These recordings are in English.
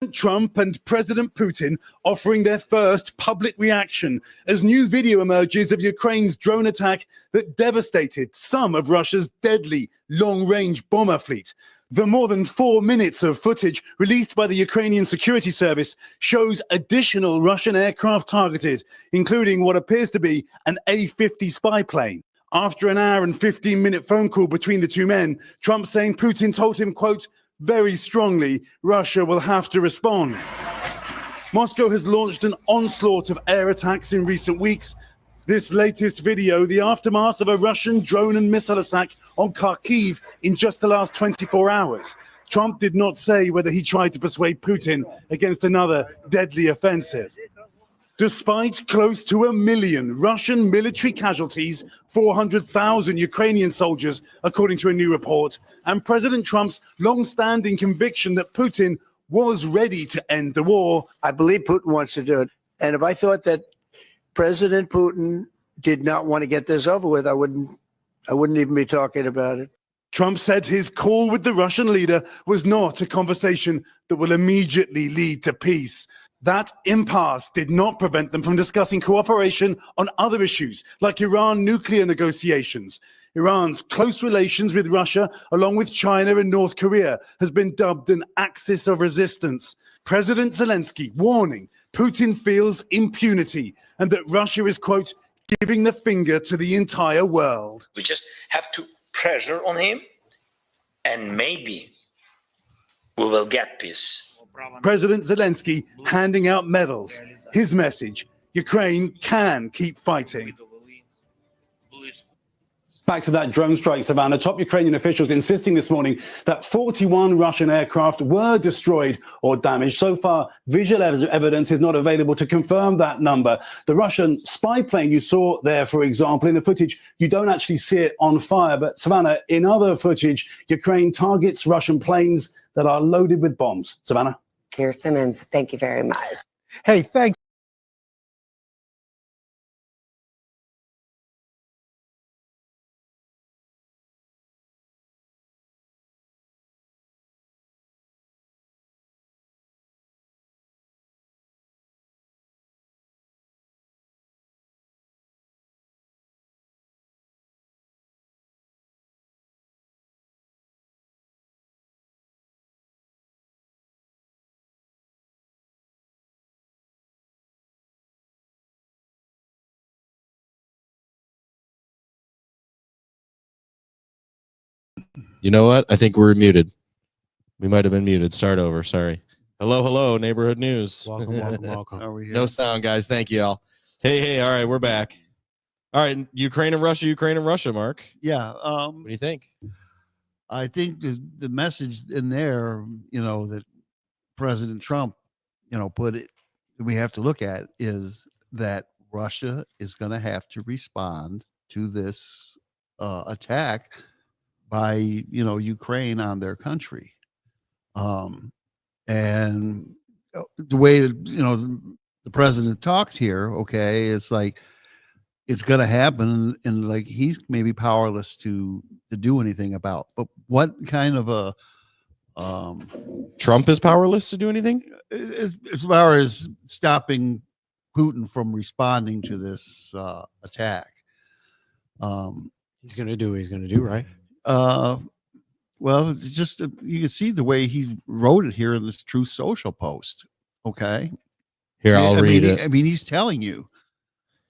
Trump and President Putin offering their first public reaction as new video emerges of Ukraine's drone attack that devastated some of Russia's deadly long-range bomber fleet. The more than 4 minutes of footage released by the Ukrainian security service shows additional Russian aircraft targeted, including what appears to be an A-50 spy plane. After an hour and 15-minute phone call between the two men, Trump saying Putin told him, quote, very strongly, Russia will have to respond. Moscow has launched an onslaught of air attacks in recent weeks. This latest video, the aftermath of a Russian drone and missile attack on Kharkiv in just the last 24 hours. Trump did not say whether he tried to persuade Putin against another deadly offensive. Despite close to 1 million Russian military casualties, 400,000 Ukrainian soldiers, according to a new report, and President Trump's long-standing conviction that Putin was ready to end the war. I believe Putin wants to do it. And if I thought that President Putin did not want to get this over with, I wouldn't even be talking about it. Trump said his call with the Russian leader was not a conversation that will immediately lead to peace. That impasse did not prevent them from discussing cooperation on other issues, like Iran nuclear negotiations. Iran's close relations with Russia, along with China and North Korea, has been dubbed an axis of resistance. President Zelensky warning Putin feels impunity and that Russia is, quote, giving the finger to the entire world. We just have to pressure on him, and maybe we will get peace. President Zelensky handing out medals. His message, Ukraine can keep fighting. Back to that drone strike, Savannah. Top Ukrainian officials insisting this morning that 41 Russian aircraft were destroyed or damaged. So far, visual evidence is not available to confirm that number. The Russian spy plane you saw there, for example, in the footage, you don't actually see it on fire. But Savannah, in other footage, Ukraine targets Russian planes that are loaded with bombs. Savannah? Keir Simmons, thank you very much. Hey, thanks. You know what? I think we're muted. We might have been muted. Start over. Sorry. Hello, neighborhood news. Welcome. Are we here? No sound, guys. Thank you all. Hey. All right, we're back. All right, Ukraine and Russia, Mark. Yeah. What do you think? I think the message in there, that President Trump, put it, we have to look at is that Russia is going to have to respond to this attack by Ukraine on their country, and the way that the president talked here, okay, it's like it's going to happen, and like he's maybe powerless to do anything about. But what kind of a Trump is powerless to do anything as far as stopping Putin from responding to this attack? He's going to do what he's going to do, right? Well, it's just you can see the way he wrote it here in this Truth Social post. Okay, here I'll read it. I mean, he's telling you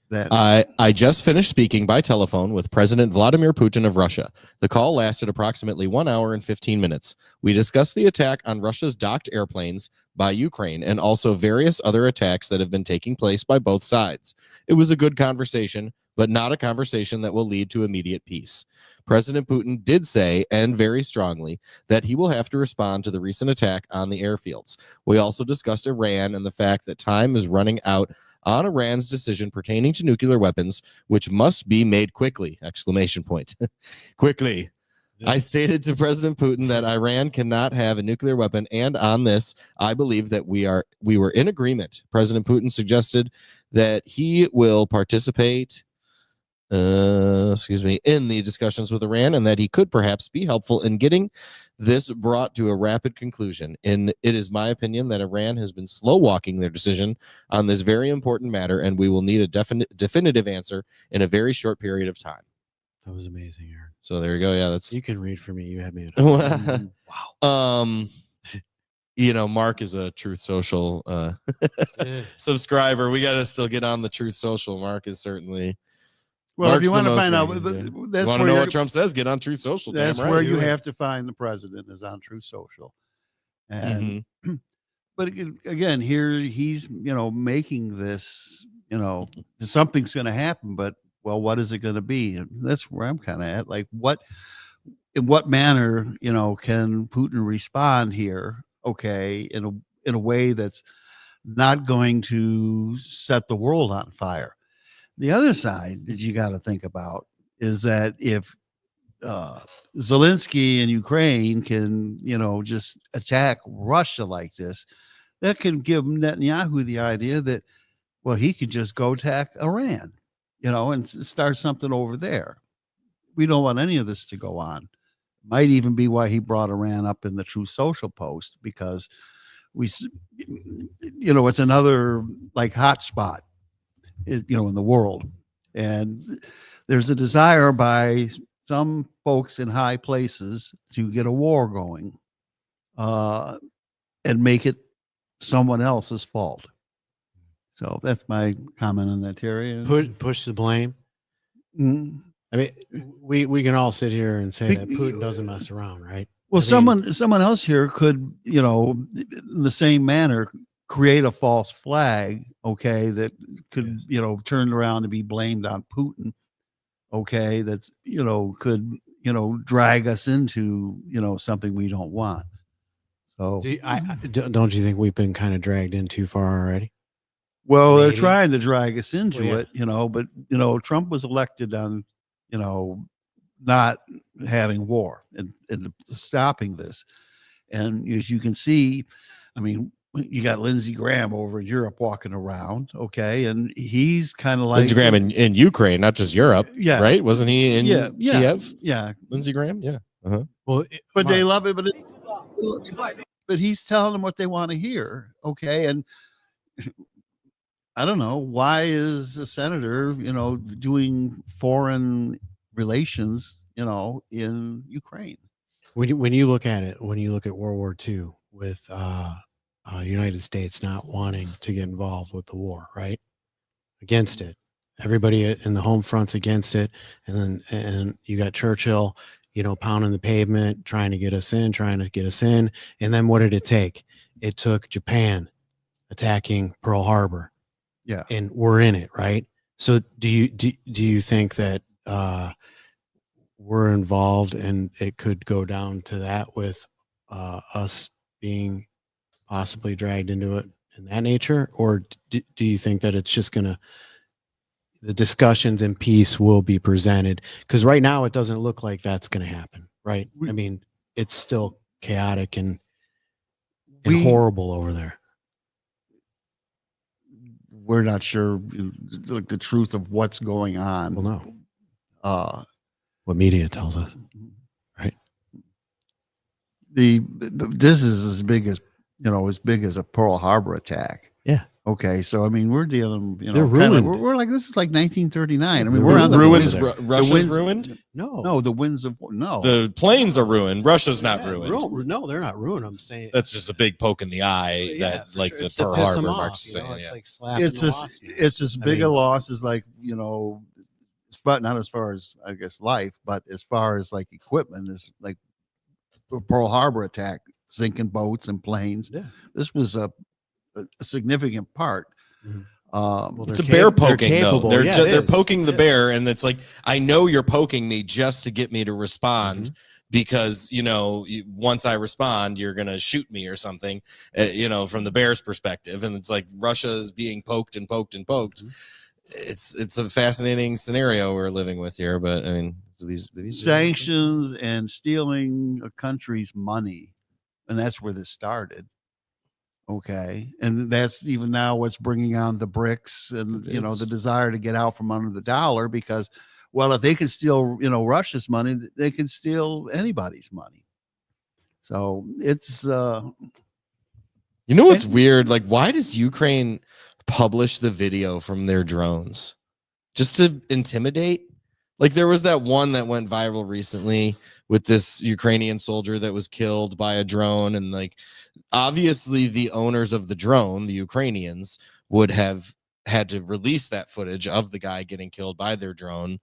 that I just finished speaking by telephone with President Vladimir Putin of Russia. The call lasted approximately 1 hour and 15 minutes. We discussed the attack on Russia's docked airplanes by Ukraine and also various other attacks that have been taking place by both sides. It was a good conversation, but not a conversation that will lead to immediate peace. President Putin did say, and very strongly, that he will have to respond to the recent attack on the airfields. We also discussed Iran and the fact that time is running out on Iran's decision pertaining to nuclear weapons, which must be made quickly! Exclamation point. Quickly. Yeah. I stated to President Putin that Iran cannot have a nuclear weapon, and on this, I believe that we were in agreement. President Putin suggested that he will participate in the discussions with Iran, and that he could perhaps be helpful in getting this brought to a rapid conclusion. And it is my opinion that Iran has been slow walking their decision on this very important matter, and we will need a definitive answer in a very short period of time. That was amazing, Aaron. So there you go. Yeah, that's You can read for me. You had me at wow. Mark is a Truth Social subscriber. We got to still get on the Truth Social. Mark is certainly. Well, Mark's if you want the to most find out, reading, that's want to where know you're- what Trump says, get on Truth Social. that's damn right. where you Do it. have to find the president is on Truth Social. And Mhm. but again, here he's making this, something's going to happen, but well, what is it going to be? And that's where I'm kind of at. Like, in what manner, can Putin respond here? Okay, in a way that's not going to set the world on fire. The other side that you got to think about is that if Zelensky and Ukraine can, just attack Russia like this, that can give Netanyahu the idea that, well, he could just go attack Iran, and start something over there. We don't want any of this to go on. Might even be why he brought Iran up in the Truth Social post, because it's another like hot spot, in the world. And there's a desire by some folks in high places to get a war going and make it someone else's fault. So that's my comment on that, Terry. push the blame. Mm. I mean, we can all sit here and say Be- that Putin doesn't mess around, right? Well, I mean- someone else here could, in the same manner, create a false flag, okay, that could, Yes. turn around and be blamed on Putin, okay, that's, could, drag us into, something we don't want. So, Don't you think we've been kind of dragged in too far already? well, they're maybe. trying to drag us into Well, yeah. it, but, Trump was elected on, not having war and stopping this. And as you can see, I mean, you got Lindsey Graham over in Europe walking around, okay, and he's kind of like Lindsey Graham in Ukraine, not just Europe. Yeah. Right? Wasn't he in Kiev? yeah. Lindsey Graham? Yeah. Well, But they love it, but he's telling them what they want to hear, okay, and I don't know why is a senator, doing foreign relations, in Ukraine. when you look at it, when you look at World War II with United States not wanting to get involved with the war, right? Against it, everybody in the home front's against it, and you got Churchill, pounding the pavement, trying to get us in, and then what did it take? It took Japan attacking Pearl Harbor. Yeah. And we're in it, right? So do you think that we're involved and it could go down to that with us being possibly dragged into it in that nature? Or do you think that it's just the discussions and peace will be presented? Because right now it doesn't look like that's going to happen, right? I mean, it's still chaotic and horrible over there. We're not sure like the truth of what's going on. Well, no. What media tells us, right? This is as big as a Pearl Harbor attack. Yeah. Okay, so I mean, we're dealing. They're kinda- ruined. we're like, this is like 1939. I mean, The we're on the ruins. winds- Russia's winds- ruined. No, the winds of no. The planes are ruined. Russia's not Yeah, ruined. No, they're not ruined. I'm saying That's just a big poke in the eye yeah, that, for like sure. the It's to Pearl piss Harbor 'em off, March is you know? saying. It's Yeah. like slapping it's the as wasp nest. it's as I big a mean, loss as like but not as far as I guess life, but as far as like equipment is like the Pearl Harbor attack, sinking boats and planes. Yeah. This was a significant part. Mhm. Well, It's a bear they're poking capable. though. They're Yeah, ju- it they're is. poking the It is. bear, and it's like, I know you're poking me just to get me to respond, Mm-hmm. because once I respond, you're gonna shoot me or something. From the bear's perspective, and it's like Russia is being poked and poked and poked. Mhm. It's a fascinating scenario we're living with here, but I mean, these sanctions and stealing a country's money, and that's where this started. Okay, and that's even now what's bringing on the BRICS and It is. the desire to get out from under the dollar, because Well, if they can steal, Russia's money, they can steal anybody's money. So it's You know what's weird? Like, why does Ukraine publish the video from their drones? Just to intimidate? Like, there was that one that went viral recently with this Ukrainian soldier that was killed by a drone. And, like, obviously, the owners of the drone, the Ukrainians, would have had to release that footage of the guy getting killed by their drone.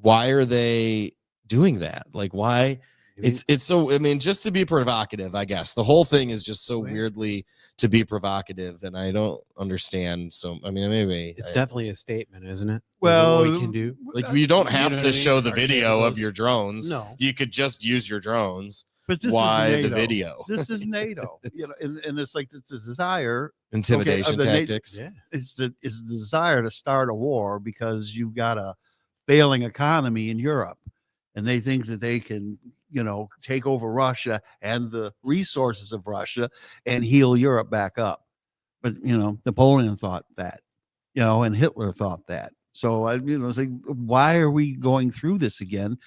Why are they doing that? Like, why? It's so, I mean, just to be provocative, I guess. The whole thing is just so weirdly to be provocative, and I don't understand. So, I mean, maybe It's definitely a statement, isn't it? well, what we can do. like you don't have know to what I mean? show the Our video of capabilities. your drones. No. You could just use your drones. but this Why is the NATO. video? This is NATO. And it's like it's a desire. Intimidation the tactics. Yeah. It's the desire to start a war because you've got a failing economy in Europe, and they think that they can, take over Russia and the resources of Russia and heal Europe back up. But Napoleon thought that, and Hitler thought that. So it's like, why are we going through this again,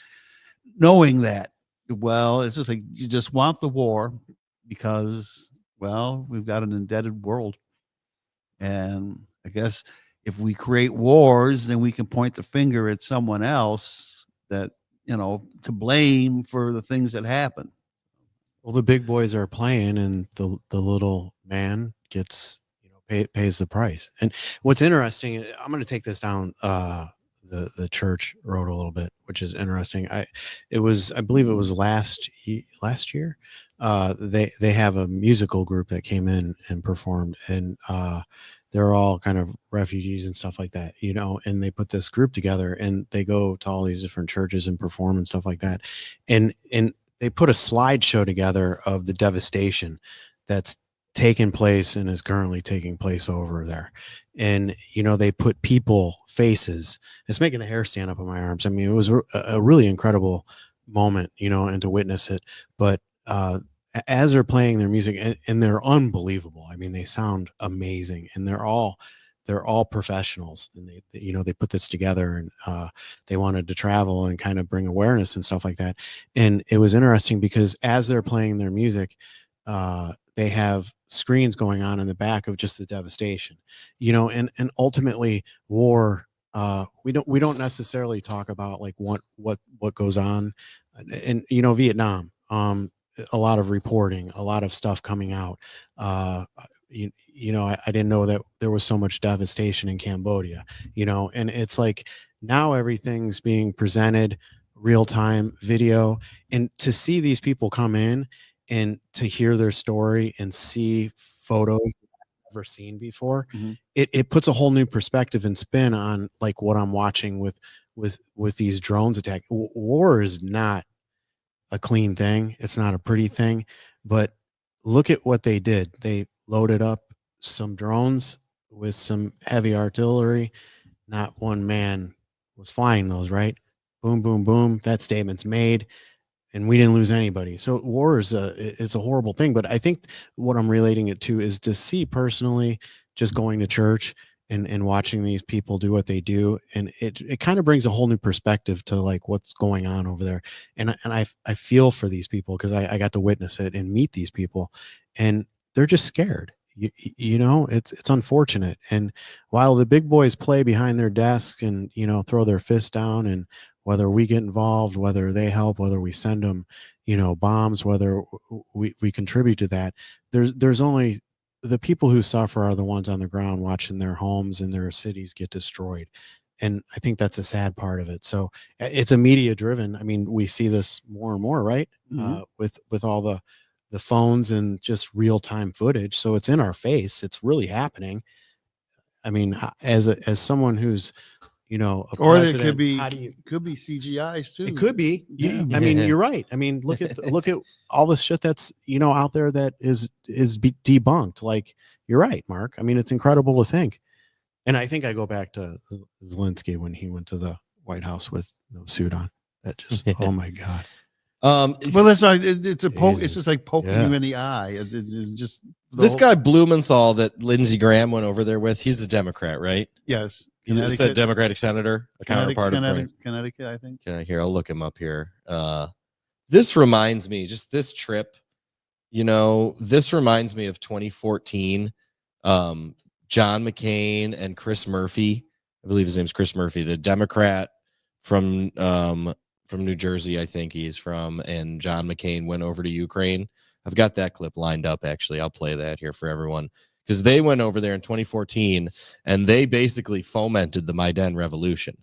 knowing that? Well, it's just like you just want the war because, well, we've got an indebted world. And I guess if we create wars, then we can point the finger at someone else that, to blame for the things that happen. Well, the big boys are playing, and the little man gets pays the price. And what's interesting, I'm going to take this down the church road a little bit, which is interesting. I believe it was last year. They have a musical group that came in and performed, and they're all kind of refugees and stuff like that, and they put this group together and they go to all these different churches and perform and stuff like that. And they put a slideshow together of the devastation that's taken place and is currently taking place over there. And, they put people faces. It's making the hair stand up on my arms. I mean, it was a really incredible moment, and to witness it. But, as they're playing their music, and they're unbelievable. I mean, they sound amazing, and they're all professionals, and they put this together, and they wanted to travel and kind of bring awareness and stuff like that. And it was interesting because as they're playing their music, they have screens going on in the back of just the devastation, and ultimately war. We don't necessarily talk about like what goes on, and Vietnam. A lot of reporting, a lot of stuff coming out. I didn't know that there was so much devastation in Cambodia, and it's like now everything's being presented real time video, and to see these people come in and to hear their story and see photos I've never seen before, it puts a whole new perspective and spin on like what I'm watching with these drones attack. War is not a clean thing. It's not a pretty thing, but look at what they did. They loaded up some drones with some heavy artillery. Not one man was flying those, right? Boom, boom, boom. That statement's made, and we didn't lose anybody. So war is it's a horrible thing. But I think what I'm relating it to is to see personally, just going to church and watching these people do what they do, and it kind of brings a whole new perspective to like what's going on over there. And I feel for these people because I got to witness it and meet these people, and they're just scared. It's unfortunate. And while the big boys play behind their desks and throw their fists down, and whether we get involved, whether they help, whether we send them bombs, whether we contribute to that, there's only the people who suffer are the ones on the ground watching their homes and their cities get destroyed. And I think that's a sad part of it. So it's a media driven. I mean, we see this more and more, right? With all the phones and just real time footage. So it's in our face. It's really happening. I mean, as someone who's, Or it could be CGIs too. It could be. Yeah. I mean, you're right. I mean, look at all this shit that's out there that is debunked. Like, you're right, Mark. I mean, it's incredible to think. And I think I go back to Zelensky when he went to the White House with no suit on. That just, oh my God. Well, it's like it's a poke. It's Jesus. just like poking Yeah. you in the eye. Just the this whole- guy Blumenthal that Lindsey Graham went over there with, he's a Democrat, right? Yes, He's a Connecticut, Democratic senator, a counterpart of Graham. Connecticut, I think. Here, I'll look him up here. This reminds me, just this trip, this reminds me of 2014. John McCain and Chris Murphy, I believe his name's Chris Murphy, the Democrat from New Jersey, I think he's from, and John McCain went over to Ukraine. I've got that clip lined up, actually. I'll play that here for everyone, because they went over there in 2014 and they basically fomented the Maidan revolution.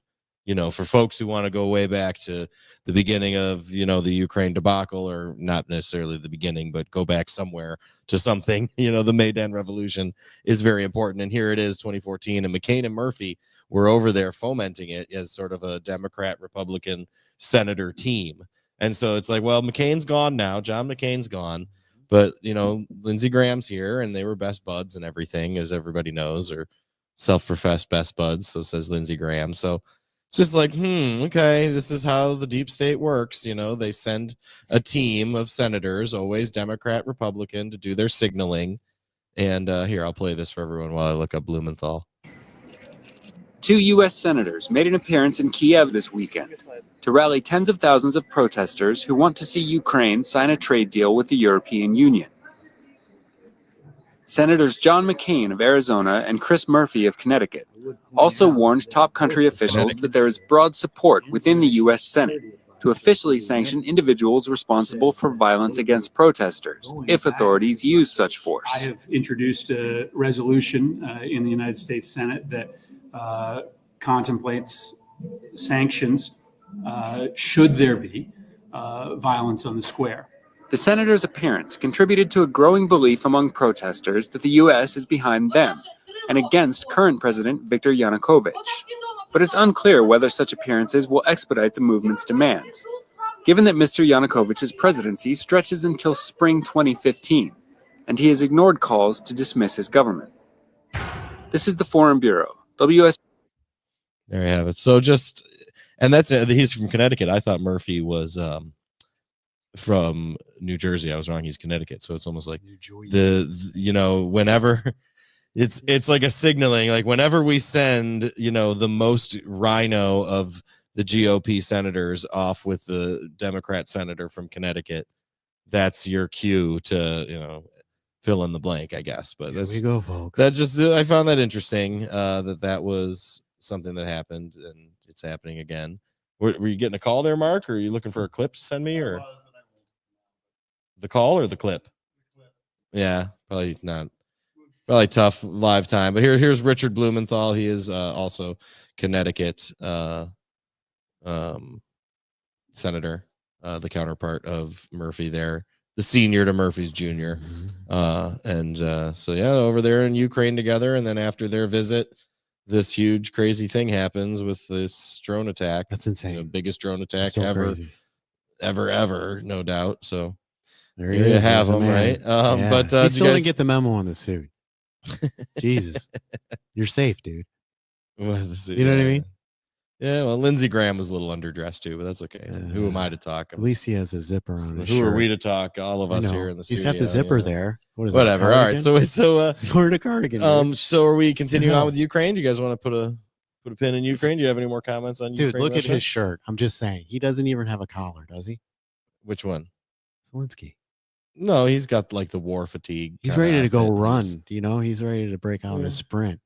For folks who want to go way back to the beginning of, the Ukraine debacle, or not necessarily the beginning, but go back somewhere to something, the Maidan revolution is very important. And here it is, 2014, and McCain and Murphy were over there fomenting it as sort of a Democrat Republican senator team. And so it's like, well, McCain's gone now. John McCain's gone. But, Lindsey Graham's here, and they were best buds and everything, as everybody knows, or self-professed best buds. So says Lindsey Graham. So it's just like, okay, this is how the deep state works. They send a team of senators, always Democrat, Republican, to do their signaling. And here, I'll play this for everyone while I look up Blumenthal. 2 U.S. senators made an appearance in Kiev this weekend to rally tens of thousands of protesters who want to see Ukraine sign a trade deal with the European Union. Senators John McCain of Arizona and Chris Murphy of Connecticut also warned top country officials that there is broad support within the U.S. Senate to officially sanction individuals responsible for violence against protesters if authorities use such I force. have introduced a resolution in the United States Senate that contemplates sanctions should there be violence on the square. The senators' appearance contributed to a growing belief among protesters that the U.S. is behind them and against current President Viktor Yanukovych. But it's unclear whether such appearances will expedite the movement's demands, given that Mr. Yanukovych's presidency stretches until spring 2015, and he has ignored calls to dismiss his government. This is the Foreign Bureau, WS. There you have it. So and that's it. He's from Connecticut. I thought Murphy was from New Jersey. I was wrong. He's Connecticut. So it's almost like whenever it's like a signaling, like whenever we send, the most rhino of the GOP senators off with the Democrat senator from Connecticut, that's your cue to, fill in the blank, I guess. But There we go, folks. I found that interesting, that was something that happened, and it's happening again. Were you getting a call there, Mark? Or are you looking for a clip to send me, or the call or the clip? Yeah, probably not. Probably tough live time. But here's Richard Blumenthal. He is also Connecticut senator, the counterpart of Murphy there, the senior to Murphy's junior. So yeah, over there in Ukraine together. And then after their visit, this huge crazy thing happens with this drone attack. That's insane. Biggest drone attack So ever, crazy. ever, no doubt. So There he there you is. have There's a him, man. right? Yeah. But he did still you guys didn't get the memo on the suit. Jesus, you're safe, dude. with the suit, You know what I yeah. mean? Yeah, well, Lindsey Graham was a little underdressed too, but that's okay. Who am I to talk? At least he has a zipper on his Who shirt. are we to talk? All of I us know. here in the He's studio. got the zipper you know. there. What is that, a Whatever. All right. cardigan? So He's wearing a cardigan. dude. so are we continuing hell? on with Ukraine? Do you guys want to put a pin in Ukraine? Do you have any more comments on Dude, Ukraine? look at Russia? his shirt. I'm just saying. He doesn't even have a collar, does he? Which one? Zelensky. No, he's got like the war fatigue. He's kinda ready to go outfit. run. He's ready to break out in Yeah. a sprint.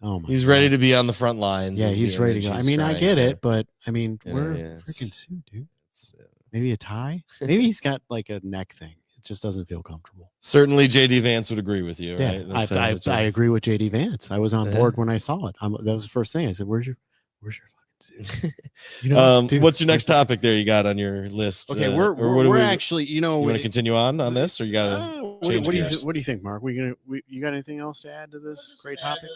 Oh my He's ready God. to be on the front lines. Yeah, is he's the ready to image go. I he's mean, I trying get to- it, but I mean, Yeah, we're yeah, freaking suit, dude. it's, Maybe a tie. Maybe he's got like a neck thing. It just doesn't feel comfortable. certainly JD Vance would agree with you, Yeah, right? That's, I agree with JD Vance. I was on Yeah. board when I saw it. That was the first thing I said. Where's your fucking suit? You know, dude, what's your next where's the- topic there you got on your list? Okay, or what do we're we- actually, You want to continue on this, or you got to? what do gears. you think, Mark? You got anything else to add to this great topic?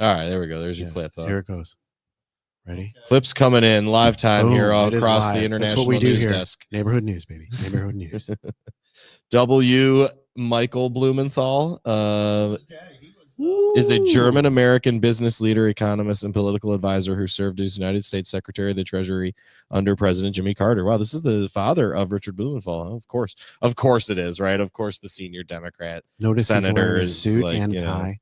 All right, there we go. There's your Yeah, clip. Huh? Here it goes. Ready? Clips coming in live time Boom, here all it is across live. the That's international what we do news here. desk. Neighborhood news, baby. Neighborhood news. W. Michael Blumenthal. is a German American business leader, economist, and political advisor who served as United States Secretary of the Treasury under President Jimmy Carter. Wow, this is the father of Richard Blumenthal. Oh, of course it is, right? Of course, the senior Democrat Notice he's senator wearing a is suit like, and you know, tie.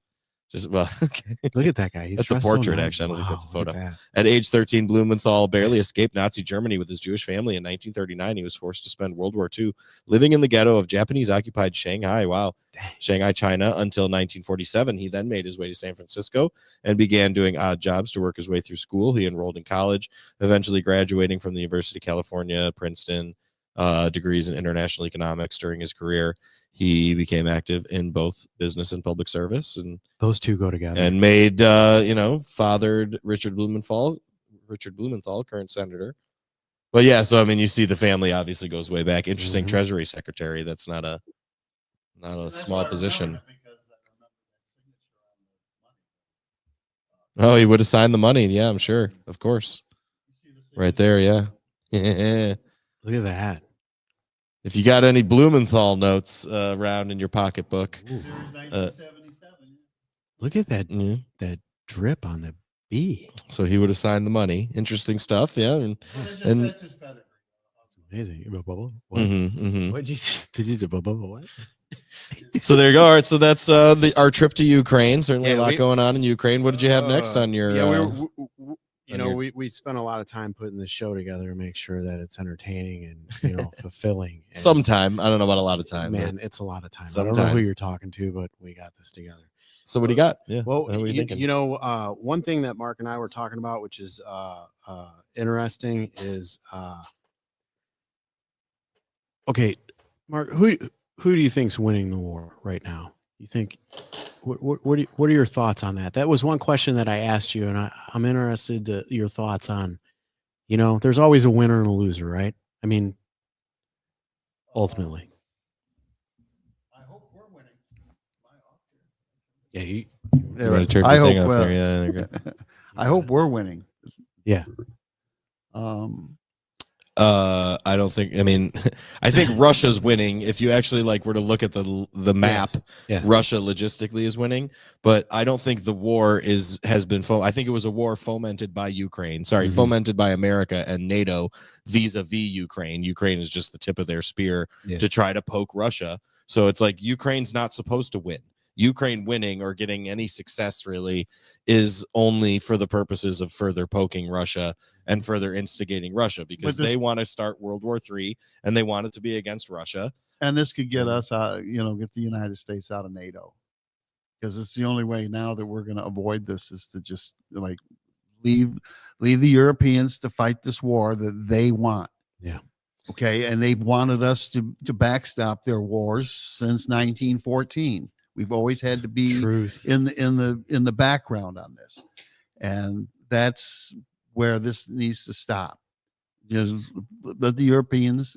just well, okay. Look at that guy. He's That's a dressed so portrait, nice. actually. I don't think that's a Wow, look photo. at that. At age 13, Blumenthal barely escaped Nazi Germany with his Jewish family. In 1939, he was forced to spend World War II living in the ghetto of Japanese-occupied Shanghai. Wow. Shanghai, China, until 1947. He then made his way to San Francisco and began doing odd jobs to work his way through school. He enrolled in college, eventually graduating from the University of California, Princeton, degrees in international economics. During his career, he became active in both business and public service, and Those two go together. and made fathered Richard Blumenthal, current senator. But yeah, so I mean, you see the family obviously goes way back. Interesting. Mhm. Treasury secretary. That's not a small position. Oh, he would have signed the money. Yeah, I'm sure. Of course. Right there. Yeah. Look at that. If you got any Blumenthal notes around in your pocketbook, Ooh. Look at that mhm. that drip on the B. So he would have signed the money. Interesting stuff. Yeah. And Amazing. You bubble. What? What did you say? Bubble what? So there you go. All right. So that's our trip to Ukraine. Certainly Yeah, a lot we- going on in Ukraine. What did you have next on your? we spent a lot of time putting the show together to make sure that it's entertaining and fulfilling. And, Sometime. I don't know about a lot of time. man, but- it's a lot of time. I don't know who Sometime. you're talking to, but we got this together. So what do you got? Yeah. Well, what are you thinking? one thing that Mark and I were talking about, which is interesting, is okay, Mark, who do you think's winning the war right now? You think what are your thoughts on that? That was one question that I asked you, and I'm interested to your thoughts on. There's always a winner and a loser, right? I mean, ultimately. I hope we're winning. Yeah, You want to turn I your thing hope, off there? Yeah, there you go. I hope we're winning. Yeah. I don't think. I mean, I think Russia's winning. If you actually were to look at the map, Yeah. Russia logistically is winning. But I don't think the war has been. I think it was a war fomented by Ukraine. Sorry, Mhm. fomented by America and NATO vis-a-vis Ukraine. Ukraine is just the tip of their spear Yeah. to try to poke Russia. So it's like Ukraine's not supposed to win. Ukraine winning or getting any success really is only for the purposes of further poking Russia and further instigating Russia, because But this- they want to start World War III and they want it to be against Russia. And this could get us out, get the United States out of NATO, because it's the only way now that we're going to avoid this is to just leave the Europeans to fight this war that they want. Yeah. Okay. And they've wanted us to backstop their wars since 1914. We've always had to be Truth. in the background on this, and that's where this needs to stop. Just let the Europeans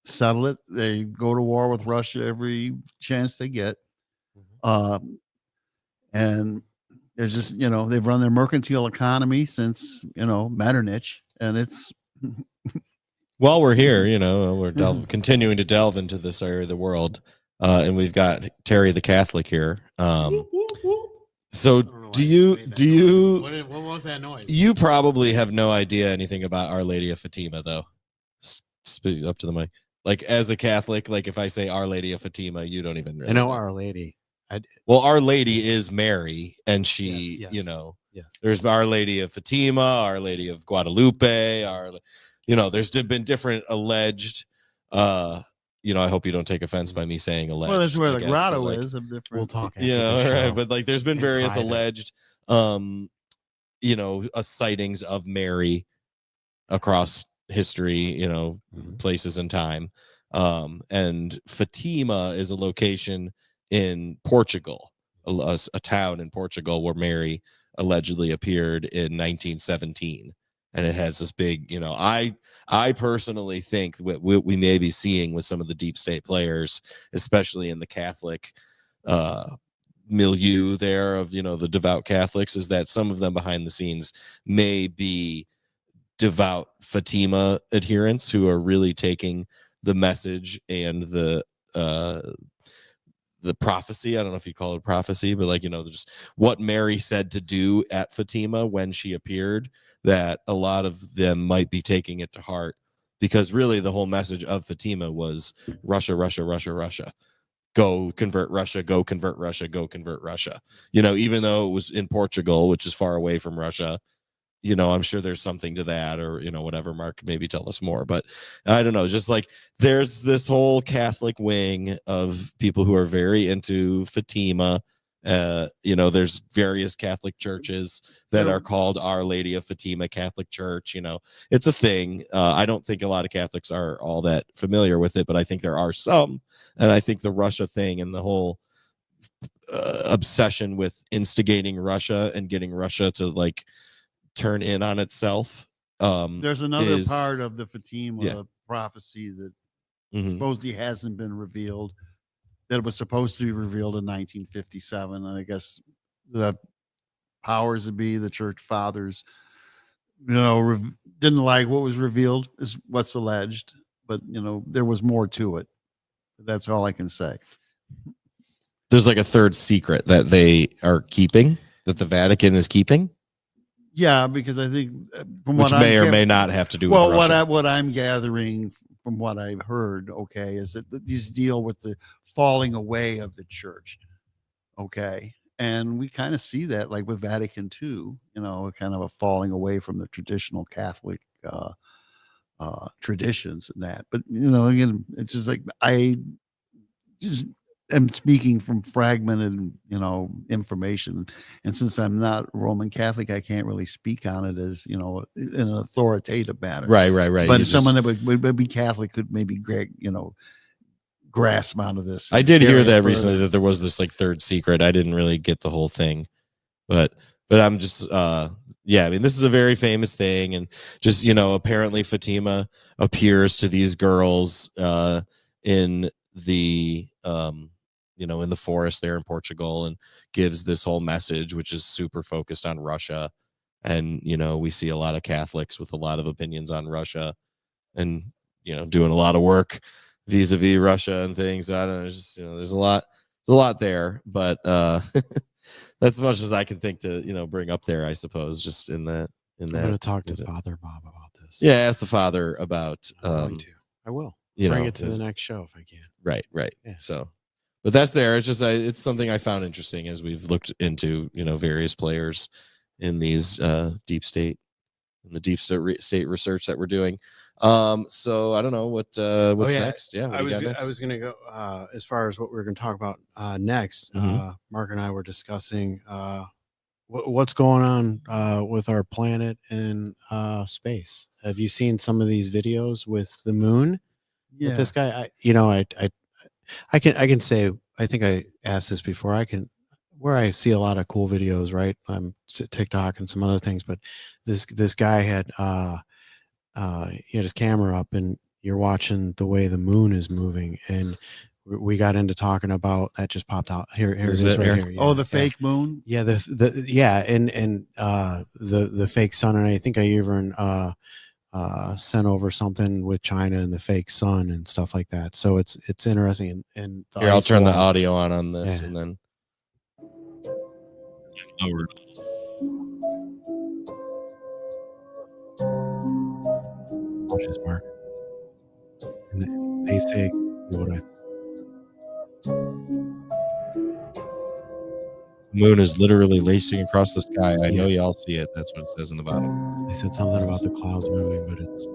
settle it. They go to war with Russia every chance they get, and there's just they've run their mercantile economy since Metternich, and it's While we're here, we're continuing to delve into this area of the world, and we've got Terry the Catholic here. So do you What was that noise? you probably have no idea anything about Our Lady of Fatima, though. Speak up to the mic. Like, as a Catholic, if I say Our Lady of Fatima, you don't even really I know Our Lady. Well, Our Lady is Mary, and she, Yes, yes. there's Our Lady of Fatima, Our Lady of Guadalupe, there's been different alleged, I hope you don't take offense by me saying alleged. well, that's where I the guess, but, grotto like, is. Of different. We'll talk. After you know, the right? show. But there's been in various private. alleged, sightings of Mary across history, places and time. And Fatima is a location in Portugal, a town in Portugal where Mary allegedly appeared in 1917. And it has this big, I personally think what we may be seeing with some of the deep state players, especially in the Catholic milieu there of, the devout Catholics, is that some of them behind the scenes may be devout Fatima adherents who are really taking the message and the prophecy. I don't know if you call it prophecy, but like, just what Mary said to do at Fatima when she appeared, that a lot of them might be taking it to heart, because really the whole message of Fatima was Russia, Russia, Russia, Russia. Go convert Russia, go convert Russia, go convert Russia. Even though it was in Portugal, which is far away from Russia, I'm sure there's something to that, or, whatever. Mark, maybe tell us more, but I don't know. Just like there's this whole Catholic wing of people who are very into Fatima. There's various Catholic churches that are called Our Lady of Fatima Catholic Church. It's a thing. I don't think a lot of Catholics are all that familiar with it, but I think there are some. And I think the Russia thing and the whole obsession with instigating Russia and getting Russia to like turn in on itself. There's another part of the Fatima prophecy that supposedly hasn't been revealed, that was supposed to be revealed in 1957. And I guess the powers that be, the church fathers, didn't like what was revealed, is what's alleged. But, there was more to it. That's all I can say. There's like a third secret that they are keeping, that the Vatican is keeping. Yeah, because I think from which what may or may not have to do with Russia. what I'm gathering from what I've heard, okay, is that these deal with the falling away of the church, okay, and we kind of see that like with Vatican II, kind of a falling away from the traditional Catholic traditions and that. But again, it's just like I just am speaking from fragmented information, and since I'm not Roman Catholic, I can't really speak on it as in an authoritative manner. Right. But someone that would be Catholic could maybe grasp onto this. I did hear that recently, that there was this like third secret. I didn't really get the whole thing, but I'm just this is a very famous thing, and just apparently Fatima appears to these girls in the in the forest there in Portugal, and gives this whole message, which is super focused on Russia. And we see a lot of Catholics with a lot of opinions on Russia, and doing a lot of work vis-a-vis Russia and things. I don't know, just there's a lot there, but that's as much as I can think to bring up there, I suppose, just in that. I'm going to talk to Father Bob about this. Yeah, ask the father about. I will bring it to the next show if I can. Right. Yeah. So, but that's there. It's just it's something I found interesting as we've looked into various players in these deep state research that we're doing. So I don't know what's next. Yeah, I was going to go as far as what we're going to talk about next. Mark and I were discussing what's going on with our planet and space. Have you seen some of these videos with the moon? Yeah. With this guy, I can say, I think I asked this before. Where I see a lot of cool videos, right? TikTok and some other things, but this guy had he had his camera up, and you're watching the way the moon is moving, and we got into talking about that. Just popped out here. Here it is right here. Yeah, the fake moon. Yeah, and the fake sun, and I think I even sent over something with China and the fake sun and stuff like that. So it's interesting. And here, I'll turn the audio on this, and then. Watch this, Mark. And they say what I. Moon is literally racing across the sky. I know y'all see it. That's what it says in the bottom. They said something about the clouds moving, but it's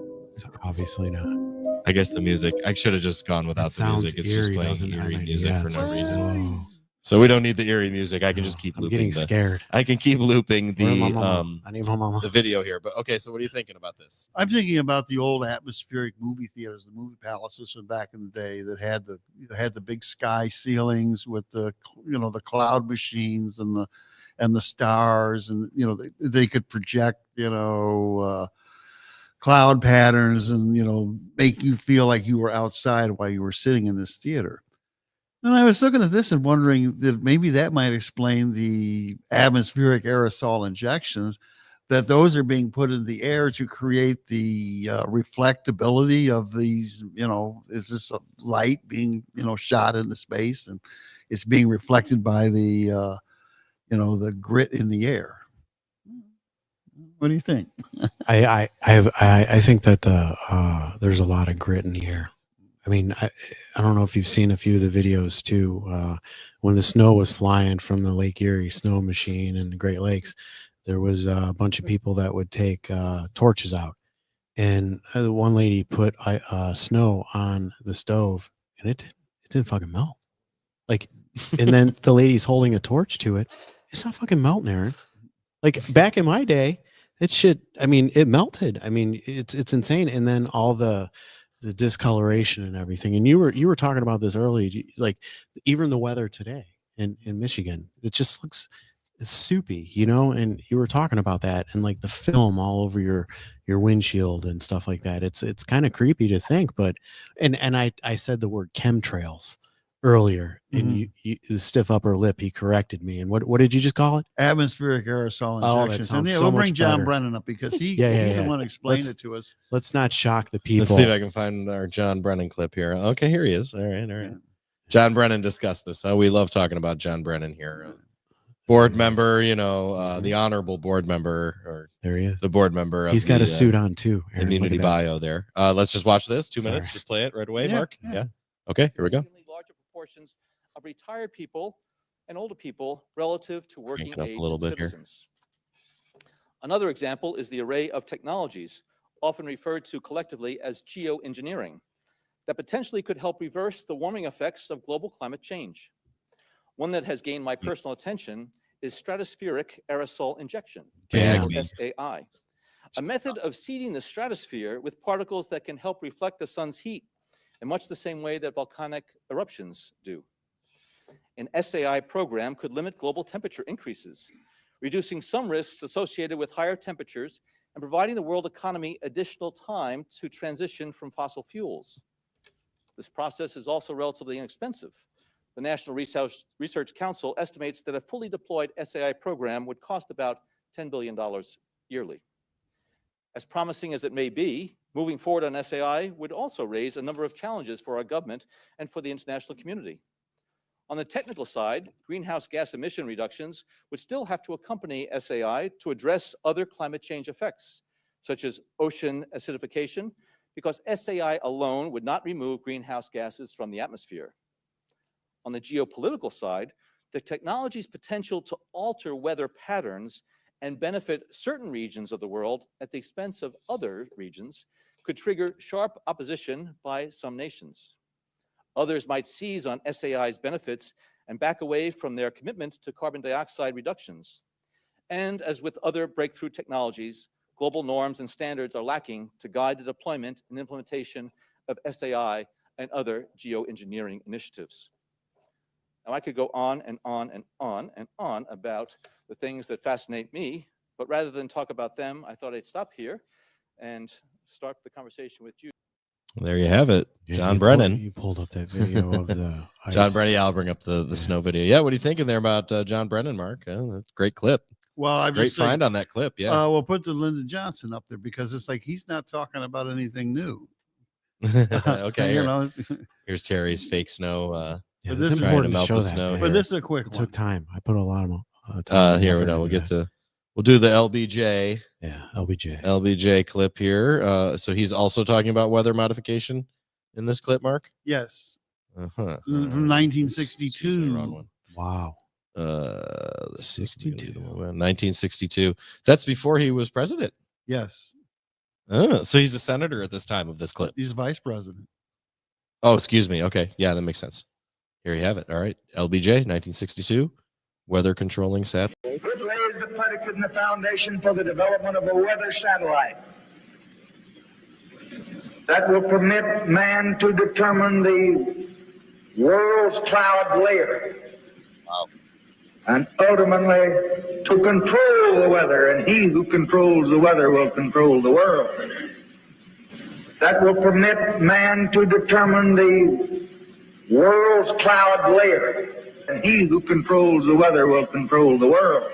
obviously not. I guess the music. I should have just gone without the music. It's just playing eerie music for no reason. Whoa. So we don't need the eerie music. I can just keep looping. I'm getting scared. I can keep looping I need my mama. the video here. But okay, so what are you thinking about this? I'm thinking about the old atmospheric movie theaters, the movie palaces from back in the day that had the big sky ceilings with the the cloud machines and the stars, and they could project cloud patterns and make you feel like you were outside while you were sitting in this theater. And I was looking at this and wondering that maybe that might explain the atmospheric aerosol injections, that those are being put in the air to create the reflectability of these, is this a light being, shot into space and it's being reflected by the, the grit in the air. What do you think? I think that there's a lot of grit in the air. I mean, I don't know if you've seen a few of the videos too. When the snow was flying from the Lake Erie snow machine in the Great Lakes, there was a bunch of people that would take torches out, and the one lady put snow on the stove, and it didn't fucking melt. Like, and then the lady's holding a torch to it. It's not fucking melting, Aaron. Like back in my day, it shit. I mean, it melted. I mean, it's insane. And then all the discoloration and everything. And you were talking about this earlier. Like even the weather today in Michigan, it just looks soupy, and you were talking about that and like the film all over your windshield and stuff like that. It's kind of creepy to think, but and I said the word chemtrails earlier, and you the stiff upper lip, he corrected me. And what did you just call it? Atmospheric aerosol Oh, that injections. sounds And so we'll much bring John better. Brennan up because he's Yeah. the one who explained it to us. Let's not shock the people. Let's see if I can find our John Brennan clip here. Okay, here he is. All right. John Brennan discussed this. We love talking about John Brennan here. Board member, the honorable board member, or There he is. the board member. He's got a suit on too. Aaron, look Immunity at that. bio there. Let's just watch this. 2 minutes. Sorry. Just play it right away, Yeah, Mark. Yeah. Okay, here we go. Larger proportions of retired people and older people relative to working Crank it up a age little bit here. citizens. Another example is the array of technologies, often referred to collectively as geoengineering, that potentially could help reverse the warming effects of global climate change. One that has gained my personal attention is stratospheric aerosol injection, Damn. or SAI, a method of seeding the stratosphere with particles that can help reflect the sun's heat in much the same way that volcanic eruptions do. An SAI program could limit global temperature increases, reducing some risks associated with higher temperatures and providing the world economy additional time to transition from fossil fuels. This process is also relatively inexpensive. The National Research Council estimates that a fully deployed SAI program would cost about $10 billion yearly. As promising as it may be, moving forward on SAI would also raise a number of challenges for our government and for the international community. On the technical side, greenhouse gas emission reductions would still have to accompany SAI to address other climate change effects, such as ocean acidification, because SAI alone would not remove greenhouse gases from the atmosphere. On the geopolitical side, the technology's potential to alter weather patterns and benefit certain regions of the world at the expense of other regions could trigger sharp opposition by some nations. Others might seize on SAI's benefits and back away from their commitment to carbon dioxide reductions. And as with other breakthrough technologies, global norms and standards are lacking to guide the deployment and implementation of SAI and other geoengineering initiatives. Now, I could go on and on and on and on about the things that fascinate me, but rather than talk about them, I thought I'd stop here and start the conversation with you. There you have it. Yeah, John you Brennan. You pulled up that video of the John ice. Brennan. Yeah, I'll bring up the snow video. Yeah, what are you thinking there about John Brennan, Mark? That's a great clip. Well, I Great just think, find on that clip. Yeah. we'll put the Lyndon Johnson up there because it's like he's not talking about anything new. Okay. You Here- know, Here's Terry's fake snow. Yeah, But this this is is important to melt show the that. snow man. but here. this is a quick It one. took time. I put a lot of time. and Here we effort go. We'll into get that. we'll do the LBJ LBJ. clip here. So he's also talking about weather modification in this clip, Mark. Yes, Uh-huh. from 1962. Excuse me, wrong one. Wow. 62. 1962. That's before he was president. Yes, So he's a senator at this time of this clip. he's vice president. Oh, excuse me. Okay. Yeah, that makes sense. Here you have it. All right. LBJ, 1962. Weather controlling sat. It lays the predicate and the foundation for the development of a weather satellite that will permit man to determine the world's cloud layer and ultimately to control the weather, and he who controls the weather will control the world. That will permit man to determine the world's cloud layer, and he who controls the weather will control the world.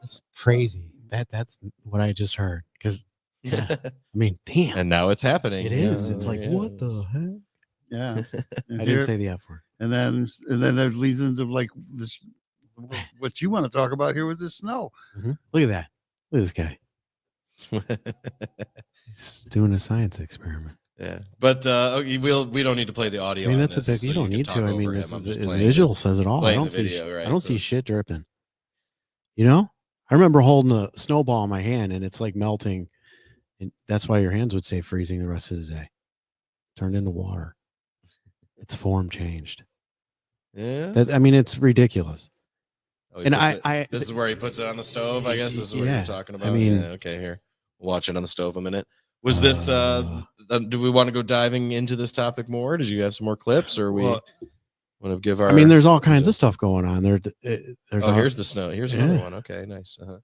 That's crazy. That's what I just heard. Because yeah, I mean, damn, And now it's happening. it is. Yeah, It's like yeah. what the heck? Yeah. And I here- didn't say the F word. And then there's reasons of like this, what you want to talk about here with this snow. Look at that. Look at this guy. He's doing a science experiment. Yeah, but okay, we don't need to play the audio. I mean, on that's a this, big. You so don't can need talk to. I over mean, him. this, I'm the just playing visual says it all. I playing don't the see. video, right, I don't so- see shit dripping. You know, I remember holding a snowball in my hand, and it's like melting, and that's why your hands would stay freezing the rest of the day. Turned into water. Its form changed. Yeah. That I mean, it's ridiculous. Oh, he and puts I, it- this is where he puts it on the stove. I guess this is what yeah, you're talking I about. mean- Yeah, okay, here, watch it on the stove a minute. Was this? Do we want to go diving into this topic more? Did you have some more clips, or we Well, want to give our? I mean, there's all kinds of stuff going on there. There's Oh, here's the snow. Here's Yeah. another one. Okay, nice. I'll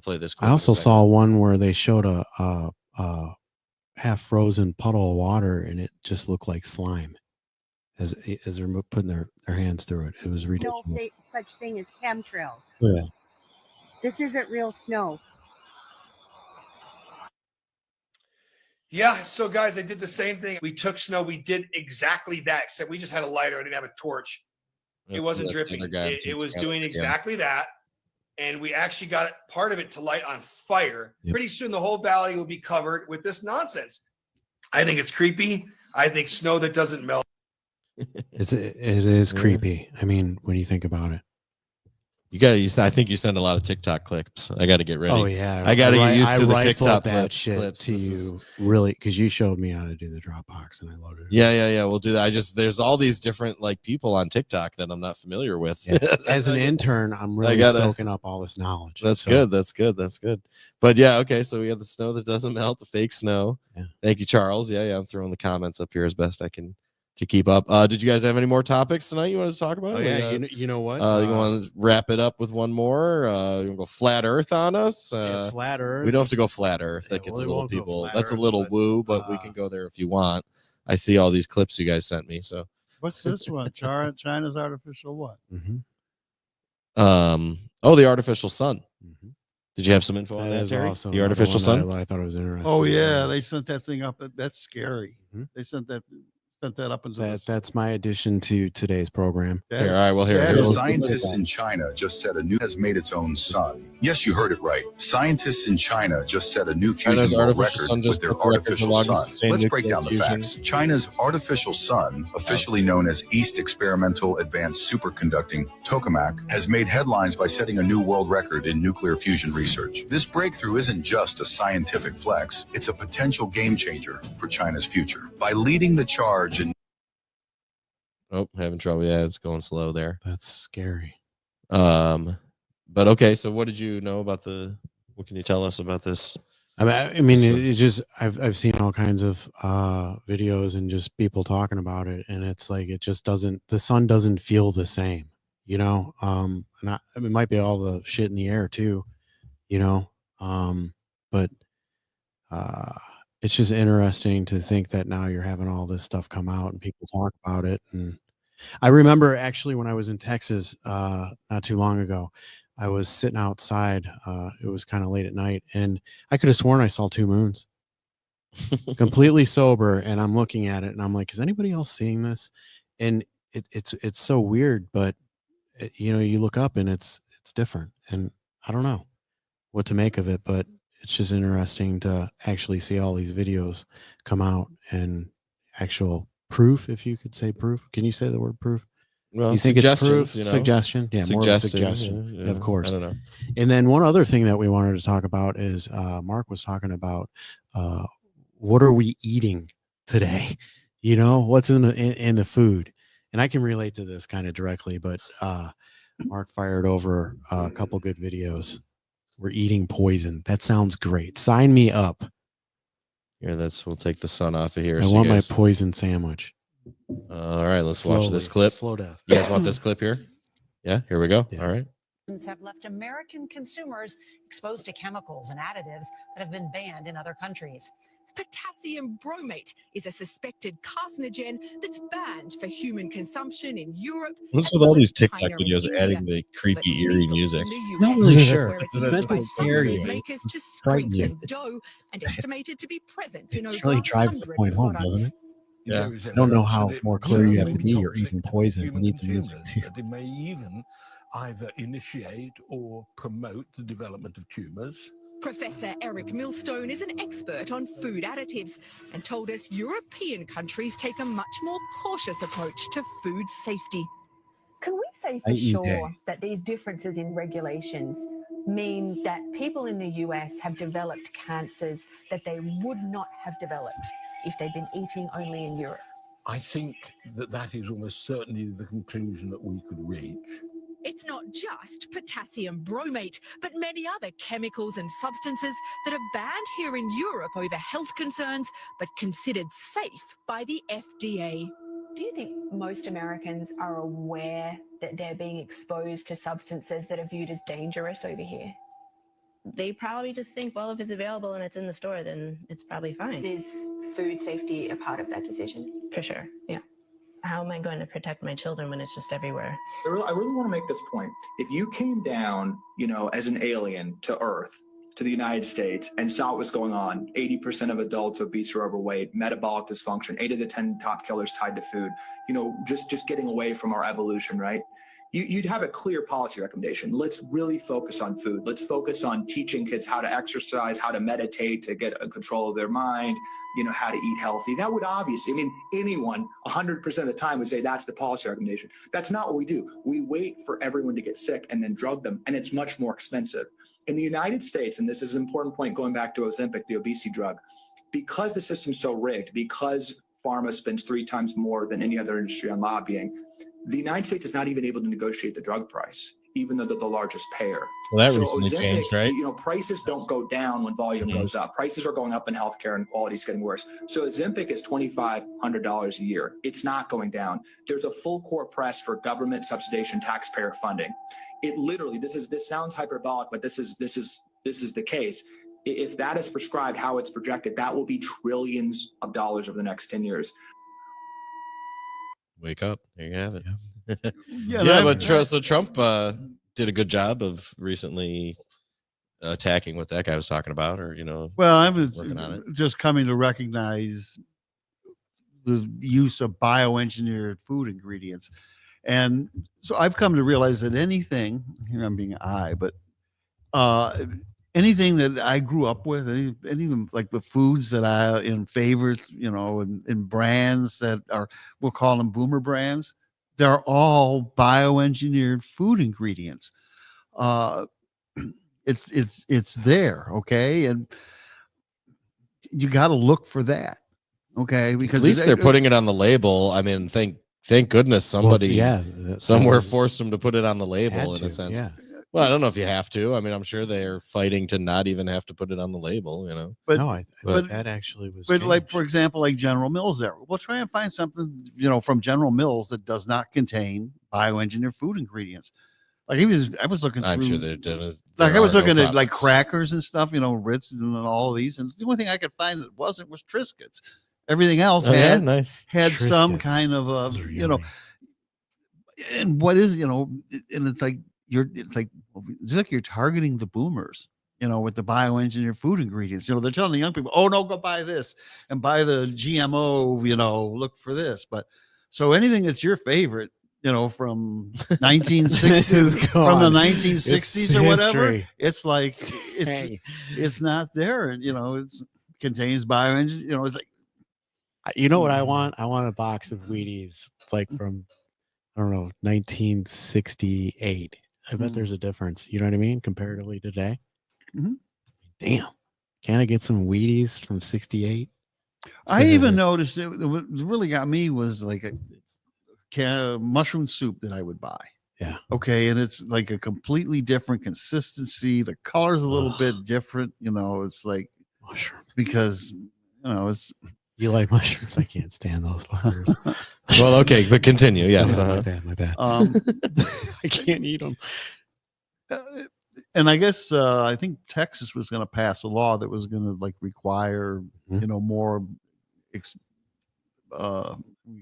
play this. Clip I in a also second. saw one where they showed a half frozen puddle of water, and it just looked like slime as they're putting their hands through it. It was No ridiculous. such thing as chemtrails. Yeah. This isn't real snow. Yeah, so guys, I did the same thing. We took snow. We did exactly that, except we just had a lighter. I didn't have a torch. It wasn't That's the dripping. other guy I'm It seeing was out doing again. exactly that. And we actually got part of it to light on fire. Yep. Pretty soon, the whole valley will be covered with this nonsense. I think it's creepy. I think snow that doesn't melt. It is Yeah. creepy. I mean, when you think about it. You got to. I think you send a lot of TikTok clips. I got to get ready. Oh yeah, I got to get used to the rifled TikTok that shit clips. to This is- you really because you showed me how to do the Dropbox and I loaded it. Yeah. We'll do that. There's all these different like people on TikTok that I'm not familiar with. Yeah. As an intern, I'm really gotta- soaking up all this knowledge. That's So, good. That's good. That's good. But yeah, okay. So we have the snow that doesn't melt, the fake snow. Yeah. Thank you, Charles. Yeah. I'm throwing the comments up here as best I can to keep up. Did you guys have any more topics tonight you wanted to talk about? Oh yeah, you know what? You want to wrap it up with one more? You want to go flat Earth on us? Yeah, flat Earth. We don't have to go flat Earth. That Yeah, gets well, a we little won't go people. flat That's a Earth, little but, woo, but we can go there if you want. I see all these clips you guys sent me. So What's this one? China's artificial what? Mhm. The artificial sun. Mhm. Did you have some info on That that, is Terry? also The another artificial one sun? that I thought it was interesting. Oh yeah, they sent that thing up. That's scary. Mhm. They sent that up into That's my addition to today's program. Here, all right, well, here. that Here, is- Scientists in China just said a new has made its own sun. Yes, you heard it right. Scientists in China just set a new China's fusion world artificial sun record just with their broke the record for artificial longest sun. sustained Let's break nuclear down the fusion. facts. China's artificial sun, officially known as East Experimental Advanced Superconducting Tokamak, has made headlines by setting a new world record in nuclear fusion research. This breakthrough isn't just a scientific flex, it's a potential game changer for China's future. By leading the charge in Oh, having trouble. Yeah, it's going slow there. That's scary. But okay. So, what did you know about what can you tell us about this? I mean, it just I've seen all kinds of videos and just people talking about it, and it's like it just doesn't. The sun doesn't feel the same, you know. It might be all the shit in the air too, you know. But it's just interesting to think that now you're having all this stuff come out and people talk about it. And I remember actually when I was in Texas not too long ago, I was sitting outside. It was kind of late at night, and I could have sworn I saw two moons. Completely sober, and I'm looking at it, and I'm like, "Is anybody else seeing this?" And it's so weird, but you look up and it's different, and I don't know what to make of it, but it's just interesting to actually see all these videos come out and actual proof, if you could say proof. Can you say the word proof? Well, You think it's proof? suggestions, you know? Suggestion? Yeah, more of a Suggesting, suggestion. yeah, Of course. I don't know. And then one other thing that we wanted to talk about is Mark was talking about what are we eating today? You know, what's in the food? And I can relate to this kind of directly, but Mark fired over a couple good videos. We're eating poison. That sounds great. Sign me up. Here, we'll take the sun off of here. I so want you my guys- poison sandwich. All right, let's watch this Slowly. clip. Slow down. You guys want this clip here? Yeah, here we go. Yeah. All right. Have left American consumers exposed to chemicals and additives that have been banned in other countries. Potassium bromate is a suspected carcinogen that's banned for human consumption in Europe. What's as with all well as these TikTok China and videos India. adding the creepy, eerie music? Not really sure. Where it's It's meant used by to some scare food you, makers to frighten you. strengthen dough and estimated to be present in It over really drives the 100 point home, products. doesn't it? Yeah. I don't know how more clear you have to be. You're eating poison. You need the music too. That it may even either initiate or promote the development of tumors. Professor Eric Millstone is an expert on food additives and told us European countries take a much more cautious approach to food safety. Can we say for sure that these differences in regulations mean that people in the US have developed cancers that they would not have developed if they'd been eating only in Europe? I think that that is almost certainly the conclusion that we could reach. It's not just potassium bromate, but many other chemicals and substances that are banned here in Europe over health concerns, but considered safe by the FDA. Do you think most Americans are aware that they're being exposed to substances that are viewed as dangerous over here? They probably just think, well, if it's available and it's in the store, then it's probably fine. Is food safety a part of that decision? For sure, yeah. How am I going to protect my children when it's just everywhere? I really want to make this point. If you came down, as an alien to Earth, to the United States, and saw what was going on, 80% of adults obese or overweight, metabolic dysfunction, 8 of the 10 top killers tied to food, just getting away from our evolution, right? You'd have a clear policy recommendation. Let's really focus on food. Let's focus on teaching kids how to exercise, how to meditate, to get control of their mind, how to eat healthy. That would obviously, anyone 100% of the time would say that's the policy recommendation. That's not what we do. We wait for everyone to get sick and then drug them, and it's much more expensive. In the United States, and this is an important point going back to Ozempic, the obesity drug, because the system's so rigged, because pharma spends 3 times more than any other industry on lobbying, the United States is not even able to negotiate the drug price, even though they're the largest payer. Well, that recently changed, right? Prices don't go down when volume goes up. Prices are going up in healthcare and quality is getting worse. So Ozempic is $2,500 a year. It's not going down. There's a full court press for government subsidization, taxpayer funding. It literally, this sounds hyperbolic, but this is the case. If that is prescribed how it's projected, that will be trillions of dollars over the next 10 years. Wake up. There you have it. Yeah, but so Trump did a good job of recently attacking what that guy was talking about, or well, I was working on it. just coming to recognize the use of bioengineered food ingredients, and so I've come to realize that anything here I'm being but anything that I grew up with, anything like the foods that I in favors, in brands that are, we'll call them boomer brands, they're all bioengineered food ingredients. It's there, okay, and you got to look for that, okay, because at least they're putting it on the label. Thank goodness somebody somewhere forced them to put it on the label in a sense. Yeah. Well, I don't know if you have to. I'm sure they're fighting to not even have to put it on the label, But no, but that actually was. But like, for example, like General Mills, there, we'll try and find something, from General Mills that does not contain bioengineered food ingredients. Like I was looking through. I'm sure they're doing. Like I was looking at like crackers and stuff, Ritz and all of these, and the only thing I could find that wasn't was Triscuits. Everything else had some kind of a, and what is, and it's like it's like you're targeting the boomers, with the bioengineered food ingredients. They're telling the young people, oh no, go buy this and buy the GMO, look for this. But so anything that's your favorite, from 1960s, from the 1960s or whatever, it's like it's not there, and it contains bioengineered. It's like, what I want? I want a box of Wheaties, like from, I don't know, 1968. I bet there's a difference. You know what I mean? Comparatively today. Mm-hmm. Damn. Can I get some Wheaties from 68? I even noticed what really got me was like a mushroom soup that I would buy. Yeah. Okay. And it's like a completely different consistency. The color's a little bit different. It's like mushrooms because, it's. You like mushrooms? I can't stand those fuckers. Well, okay, but continue. Yes. My bad. I can't eat them. And I guess I think Texas was going to pass a law that was going to require you know, more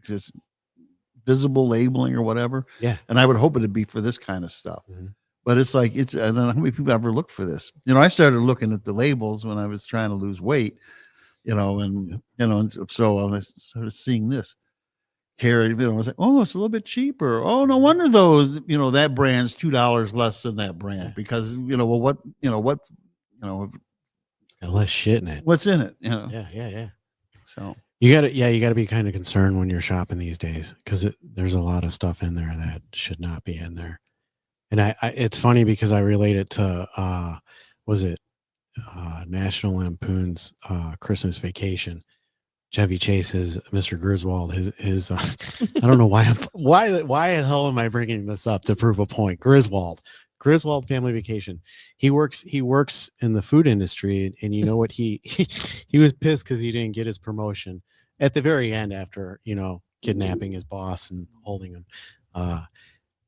just visible labeling or whatever. Yeah. And I would hope it'd be for this kind of stuff. But it's like, I don't know how many people ever look for this. You know, I started looking at the labels when I was trying to lose weight, you know, and so I was sort of seeing this carrot, you know, I was like, oh, it's a little bit cheaper. Oh, no wonder those, you know, that brand's $2 less than that brand because, you know, well, it's got less shit in it. What's in it? You know? Yeah. So you gotta be kind of concerned when you're shopping these days because there's a lot of stuff in there that should not be in there. And I it's funny because I relate it to National Lampoon's Christmas Vacation. Chevy Chase's Mr. Griswold, his I don't know why the hell am I bringing this up to prove a point? Griswold Family Vacation. He works in the food industry, and you know what he was pissed because he didn't get his promotion at the very end after, you know, kidnapping his boss and holding him.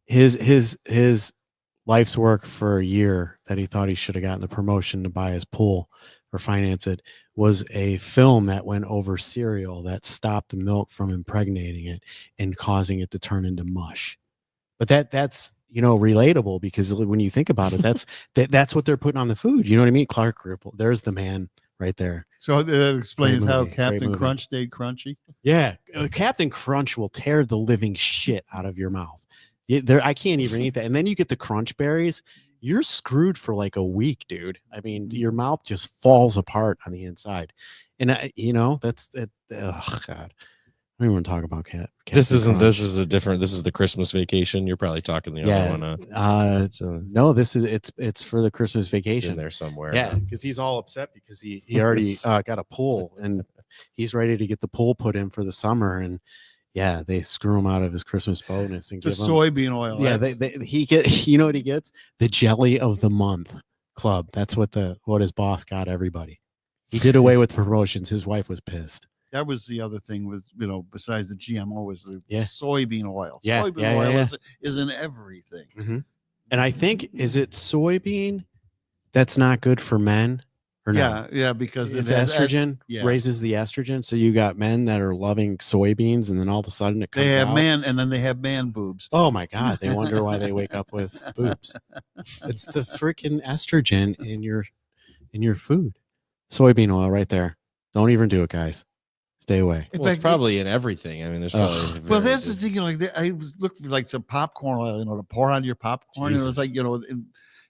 His life's work for a year that he thought he should have gotten the promotion to buy his pool or finance it was a film that went over cereal that stopped the milk from impregnating it and causing it to turn into mush. But that's, you know, relatable because when you think about it, that's what they're putting on the food. You know what I mean? Clark Ripple, there's the man right there. So that explains how Great Captain movie. Crunch stayed crunchy. Yeah, Captain Crunch will tear the living shit out of your mouth. I can't even eat that. And then you get the crunch berries. You're screwed for like a week, dude. I mean, your mouth just falls apart on the inside. And you know, that's that. Oh God, I don't even want to talk about cat. This is the Christmas Vacation. You're probably talking the other one. No, it's for the Christmas Vacation. In there somewhere. Yeah, because he's all upset because he already got a pool and he's ready to get the pool put in for the summer. And yeah, they screw him out of his Christmas bonus and The give him soybean oil. Yeah, he get. You know what he gets? The Jelly of the Month Club. That's what his boss got everybody. He did away with promotions. His wife was pissed. That was the other thing was, you know, besides the GMO was the Yeah. soybean oil. Yeah, Soybean yeah, oil yeah, is in everything. Mm-hmm. And I think, is it soybean that's not good for men? Or not? Yeah, because It's it has estrogen, yeah. raises the estrogen. So you got men that are loving soybeans, and then all of a sudden it comes They have out. and then they have man boobs. Oh my God. They wonder why they wake up with boobs. It's the freaking estrogen in your food. Soybean oil right there. Don't even do it, guys. Stay away. Well, it's probably in everything. I mean, there's probably. Well, that's the thing. You know, I was looking for like some popcorn oil, you know, to pour on your popcorn. And it was Jesus. like, you know,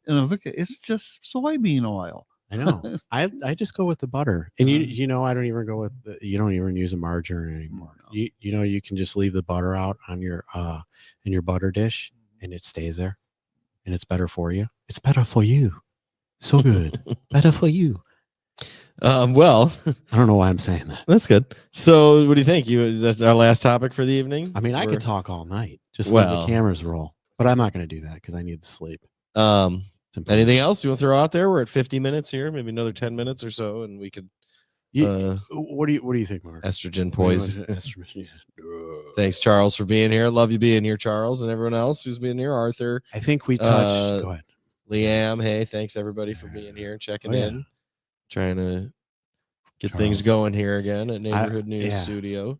and look, it's just soybean oil. I know. I just go with the butter, and you know, I don't even go with you don't even use a margarine anymore. You know, you can just leave the butter out on your in your butter dish, and it stays there, and it's better for you. It's better for you. So good. Better for you. Well, I don't know why I'm saying that. That's good. So, what do you think? That's our last topic for the evening. I mean, I Or- could talk all night. Just let the cameras roll, but I'm not going to do that because I need to sleep. Anything else you want to throw out there? We're at 50 minutes here, maybe another 10 minutes or so, and we could. What do you think, Mark? Estrogen poison. Estrogen. Yeah. Thanks, Charles, for being here. Love you being here, Charles, and everyone else who's been here. Arthur. I think we touched. Go ahead. Liam. Hey, thanks everybody for being here and checking Oh, yeah. in. Trying to get Charles. things going here again at Neighborhood News yeah. Studio.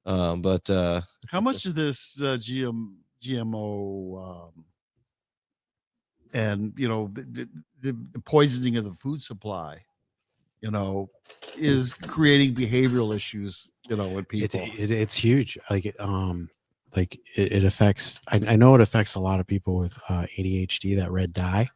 How much of this GMO and you know the poisoning of the food supply, you know, is creating behavioral issues, you know, with people. It's huge. Like it affects. I know it affects a lot of people with ADHD. That red dye,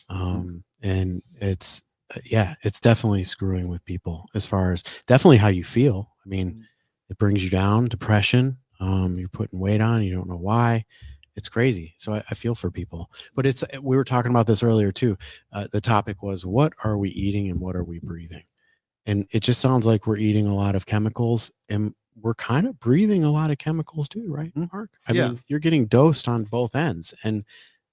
and it's it's definitely screwing with people as far as definitely how you feel. I mean, it brings you down. Depression. You're putting weight on. You don't know why. It's crazy. So I feel for people. But we were talking about this earlier too. The topic was, what are we eating and what are we breathing? And it just sounds like we're eating a lot of chemicals and we're kind of breathing a lot of chemicals too, right, Mark? I mean, you're getting dosed on both ends. And,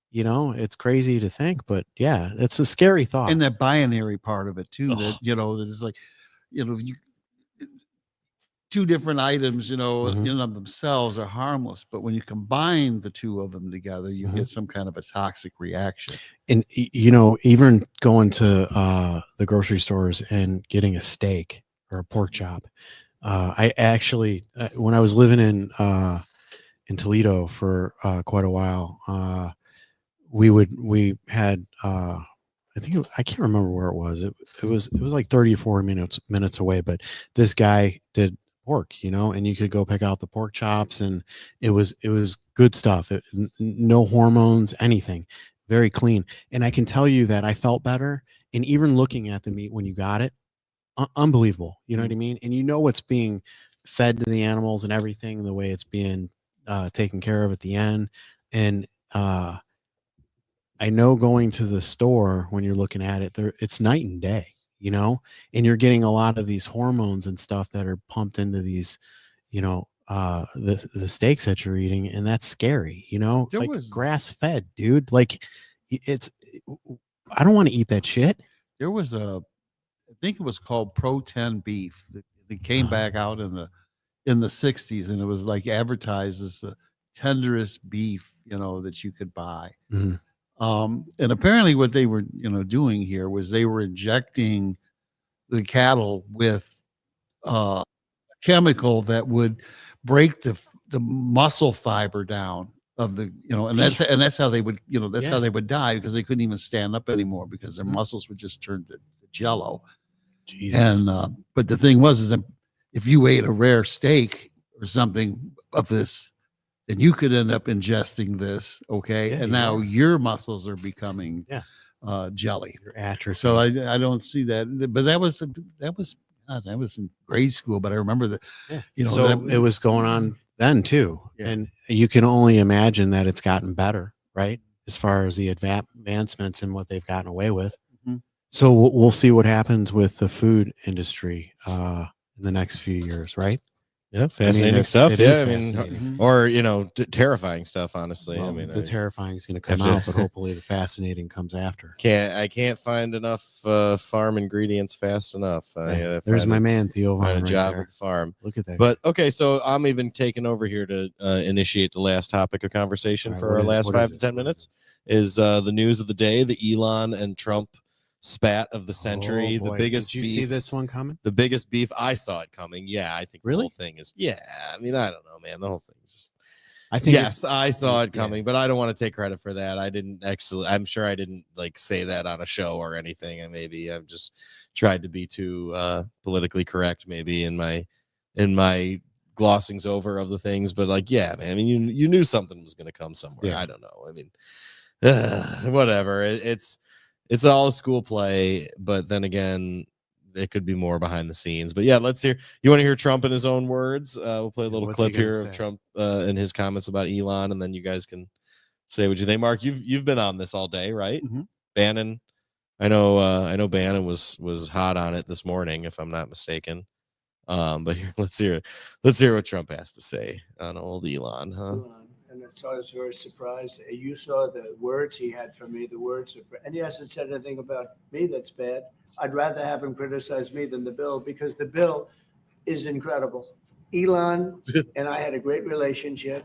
you know, it's crazy to think, but yeah, it's a scary thought. And that binary part of it too, that, you know, that is like, you know, two different items, you know, in and of themselves are harmless, but when you combine the two of them together, you get some kind of a toxic reaction. And, you know, even going to the grocery stores and getting a steak or a pork chop. I actually, when I was living in Toledo for quite a while, we had I think I can't remember where it was. It was like 30 or 40 minutes away, but this guy did pork, and you could go pick out the pork chops, and it was good stuff. No hormones, anything, very clean. And I can tell you that I felt better. And even looking at the meat when you got it, unbelievable. You know what I mean? And what's being fed to the animals and everything, the way it's being taken care of at the end. And I know going to the store when you're looking at it, it's night and day, and you're getting a lot of these hormones and stuff that are pumped into these, the steaks that you're eating, and that's scary, like grass fed, dude. Like I don't want to eat that shit. There was I think it was called Pro 10 beef. It came back out in the 60s, and it was like advertised as the tenderest beef, that you could buy. Mm-hmm. And apparently what they were, doing here was they were injecting the cattle with a chemical that would break the muscle fiber down of the, and that's how they would, how they would die, because they couldn't even stand up anymore because their muscles would just turn to jello. Jesus. And but the thing is that if you ate a rare steak or something of this, then you could end up ingesting this, okay? Yeah, and now your muscles are becoming jelly. You're atrophy. So I don't see that, but that was in grade school. But I remember that, so it was going on then too, and you can only imagine that it's gotten better, right? As far as the advancements and what they've gotten away with. Mm-hmm. So we'll see what happens with the food industry in the next few years, right? Yeah, fascinating stuff. Yeah, fascinating. or terrifying stuff. Honestly, Well, the terrifying is going to come out, but hopefully the fascinating comes after. I can't find enough farm ingredients fast enough. There's my man Theo Vaughn on a right job there. with the farm. Look at that. But okay, so I'm even taking over here to initiate the last topic of conversation All right, for what our is- last what 5 is to it? 10 minutes. Is the news of the day, the Elon and Trump spat of the century, Oh, the boy. biggest Did you beef, see this one coming? the biggest beef. I saw it coming. Yeah, I think the whole thing is. Yeah, I mean, I don't know, man. The whole thing is just. I think Yes, I saw it coming, but I don't want to take credit for that. I didn't actually. I'm sure I didn't say that on a show or anything. And maybe I've just tried to be too politically correct, maybe in my glossings over of the things. But yeah, man. I mean, you knew something was going to come somewhere. Yeah. I don't know. I mean, whatever. It's all school play, but then again, it could be more behind the scenes. But yeah, let's hear. You want to hear Trump in his own words? We'll play a little What's he clip gonna here say? of Trump and his comments about Elon, and then you guys can say what you think. Mark, you've been on this all day, right? Mm-hmm. Bannon, I know Bannon was hot on it this morning, if I'm not mistaken. But here, let's hear what Trump has to say on old Elon, huh? And so I was very surprised. You saw the words he had for me, and he hasn't said anything about me that's bad. I'd rather have him criticize me than the bill, because the bill is incredible. Elon and I had a great relationship.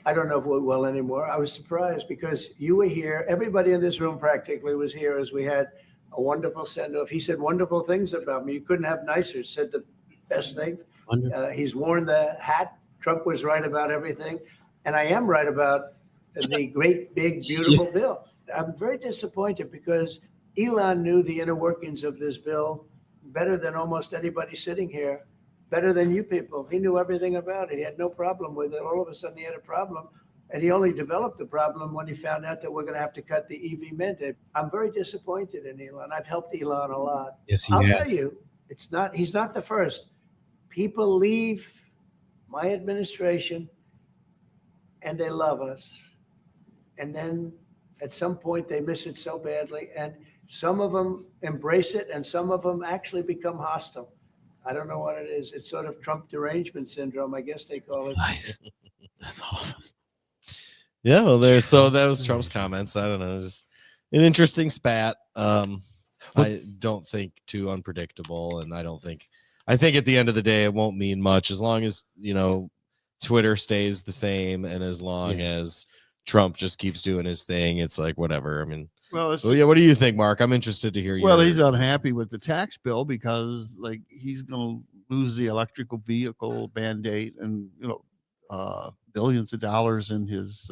I don't know if we're well anymore. I was surprised because you were here. Everybody in this room practically was here as we had a wonderful send-off. He said wonderful things about me. You couldn't have nicer. Said the best thing. He's worn the hat. Trump was right about everything. And I am right about the great, big, beautiful bill. I'm very disappointed because Elon knew the inner workings of this bill better than almost anybody sitting here, better than you people. He knew everything about it. He had no problem with it. All of a sudden he had a problem. And he only developed the problem when he found out that we're going to have to cut the EV mandate. I'm very disappointed in Elon. I've helped Elon a lot. Yes, he I'll has. tell you, he's not the first. People leave my administration and they love us. And then at some point they miss it so badly. And some of them embrace it and some of them actually become hostile. I don't know what it is. It's sort of Trump derangement syndrome, I guess they call it. Nice. That's awesome. Yeah, well, so that was Trump's comments. I don't know, just an interesting spat. I don't think too unpredictable, and I think at the end of the day it won't mean much as long as Twitter stays the same, and as long as Trump just keeps doing his thing. It's like whatever. I mean, Well, So yeah, what do you think, Mark? I'm interested to hear you. Well, he's unhappy with the tax bill because, like, he's going to lose the electrical vehicle mandate and billions of dollars in his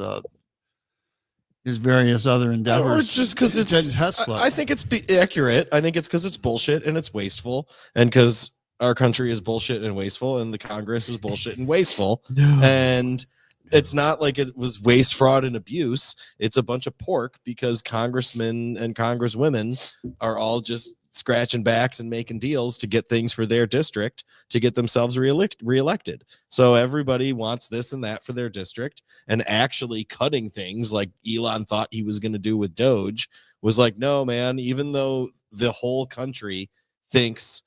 various other endeavors. Just because it's Tesla. I think it's accurate. I think it's because it's bullshit and it's wasteful, and because our country is bullshit and wasteful, and the Congress is bullshit and wasteful, and it's not like it was waste, fraud, and abuse. It's a bunch of pork because congressmen and congresswomen are all just scratching backs and making deals to get things for their district to get themselves reelected. So everybody wants this and that for their district, and actually cutting things like Elon thought he was going to do with Doge was like, no, man, even though the whole country thinks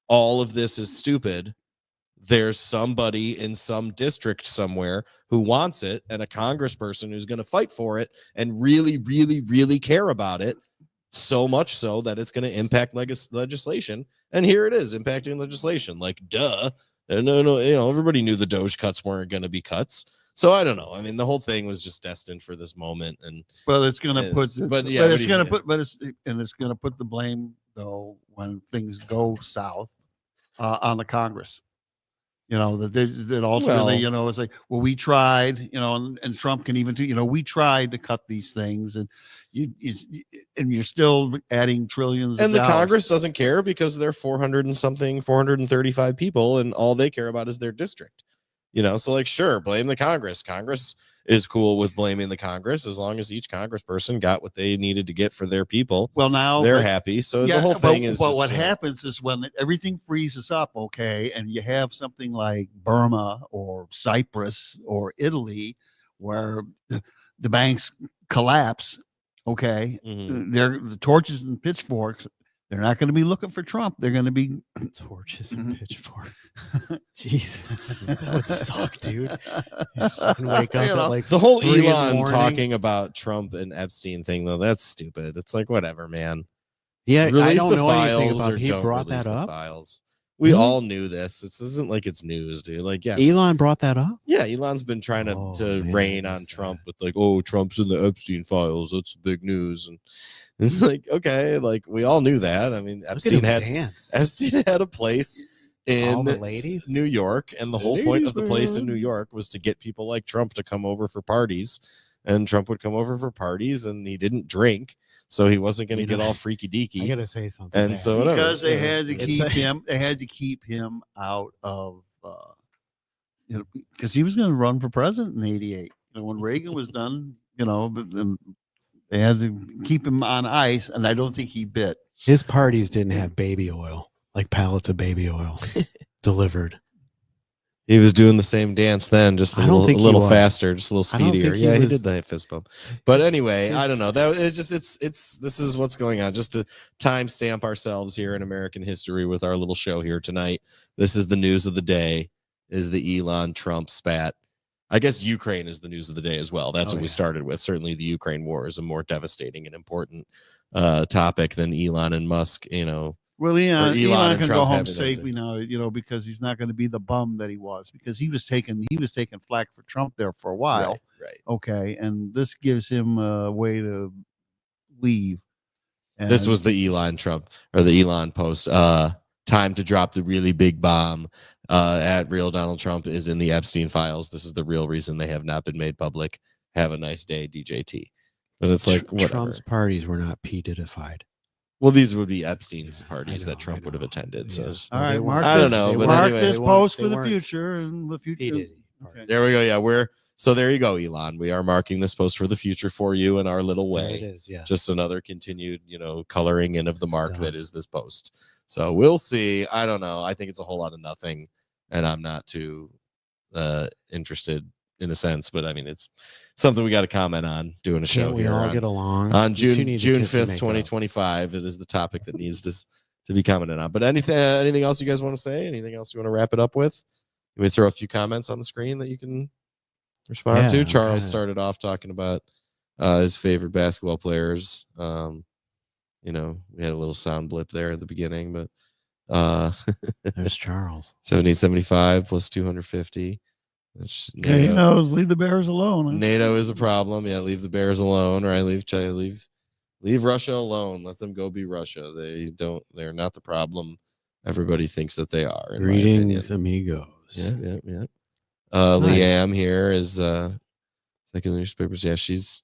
all of this is stupid, there's somebody in some district somewhere who wants it, and a congressperson who's going to fight for it and really, really, really care about it, so much so that it's going to impact legislation. And here it is impacting legislation. Like, duh. No, everybody knew the Doge cuts weren't going to be cuts. So I don't know. I mean, the whole thing was just destined for this moment. And well, it's going to put, it's going to put the blame, though, when things go south on the Congress. That ultimately, it's like, well, we tried, and Trump can even do, we tried to cut these things, and you're still adding trillions. And the Congress doesn't care because they're 435 people, and all they care about is their district. So like, sure, blame the Congress. Congress is cool with blaming the Congress as long as each congressperson got what they needed to get for their people. Well, now they're happy. So the whole thing is. But what happens is when everything freezes up, okay, and you have something like Burma or Cyprus or Italy, where the banks collapse, okay, they're the torches and pitchforks. They're not going to be looking for Trump. They're going to be torches and pitchforks. Jesus, that would suck, dude. Wake up at like the whole 3 in the Elon morning. talking about Trump and Epstein thing, though. That's stupid. It's like, whatever, man. Yeah, Release I don't the know anything files about. or He don't brought release that the up. Files. We all knew this. This isn't like it's news, dude. Like, yes, Elon brought that up. Yeah, Elon's been trying to rain on Trump with like, oh, Trump's in the Epstein files. That's big news. And it's like, okay, like we all knew that. I mean, Epstein had a place in All the ladies? New York, and the whole point of the place in New York was to get people like Trump to come over for parties, and Trump would come over for parties, and he didn't drink, so he wasn't going to get all freaky deaky. I gotta say something. And so whatever. Because they had to keep him. They had to keep him out of, because he was going to run for president in '88. When Reagan was done, but then they had to keep him on ice, and I don't think he bit. His parties didn't have baby oil, like pallets of baby oil delivered. He was doing the same dance then, just a little faster, just a little I don't speedier. think Yeah, he was- did the fist bump. But anyway, I don't know. That it's just it's this is what's going on. Just to timestamp ourselves here in American history with our little show here tonight. This is the news of the day. Is the Elon Trump spat? I guess Ukraine is the news of the day as well. That's what we started with. Certainly, the Ukraine war is a more devastating and important topic than Elon and Musk. Well, Elon and can Trump go home having those- safely now, because he's not going to be the bum that he was, because he was taking flack for Trump there for a while. Right. Okay, and this gives him a way to leave. This And- was the Elon Trump or the Elon post. Time to drop the really big bomb. At real Donald Trump is in the Epstein files. This is the real reason they have not been made public. Have a nice day, DJT. But it's like whatever. Trump's parties were not P-idified. Well, these would be Epstein's parties that Trump would have attended. So all right, mark I don't this- know, but mark anyway, this post for the future and the future. Okay. There we go. Yeah, there you go, Elon. We are marking this post for the future for you in our little way. There it is, yes. Just another continued, coloring in of the mark that is this post. So we'll see. I don't know. I think it's a whole lot of nothing, and I'm not too interested in a sense. But I mean, it's something we got to comment on. Doing a show Can't we here all on, get along? on You two June need to June kiss and 5th, make 2025. It is the topic that needs to be commented on. But anything else you guys want to say? Anything else you want to wrap it up with? Let me throw a few comments on the screen that you can respond Yeah, to. I'm Charles kinda- started off talking about his favorite basketball players. We had a little sound blip there at the beginning, but There's Charles. 1775 plus 250. That's Yeah, he knows. Leave the Bears alone. Huh? NATO is a problem. Yeah, leave the Bears alone, right? Leave Leave Russia alone. Let them go be Russia. They're not the problem everybody thinks that they are. in my opinion. Greetings, amigos. Yeah. Nice. Leanne here is Secular Newspapers. Yeah, she's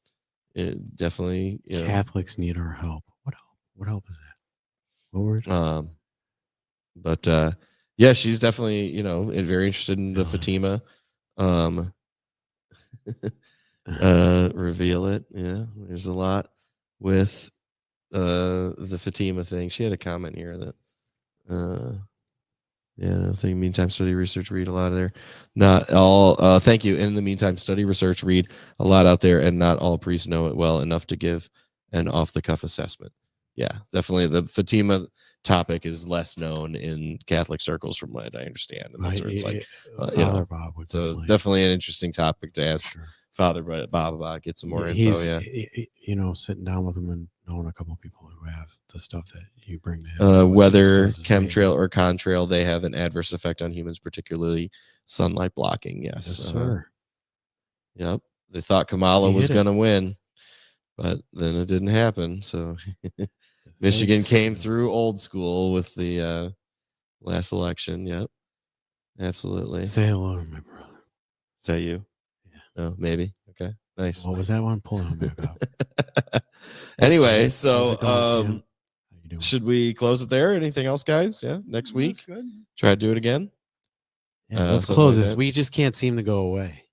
definitely, Catholics need our help. What help is that? What word? But yeah, she's definitely, very interested in the Fatima. Reveal it. Yeah, there's a lot with the Fatima thing. She had a comment here that I think meantime study research read a lot of there. Not all thank you. In the meantime, study research read a lot out there, and not all priests know it well enough to give an off the cuff assessment. Yeah, definitely the Fatima topic is less known in Catholic circles from what I understand. And that's where it's like Father Bob would so definitely an interesting topic to ask Father Bob about, get some more info. Sitting down with him and knowing a couple of people who have the stuff that you bring to him. Whether chemtrail or contrail, they have an adverse effect on humans, particularly sunlight blocking. Yes, sir. Yep. They thought Kamala was going to win, but then it didn't happen. So Michigan came through old school with the last election. Yep. Absolutely. Say hello to my brother. Is that you? Yeah. Oh, maybe. Okay. Nice. What was that one? Pull him back up. Anyway, How's so it going, Cam? should we close it there? Anything else, guys? Yeah. Next week. Good. Try to do it again. Yeah, let's something close like this. that. We just can't seem to go away.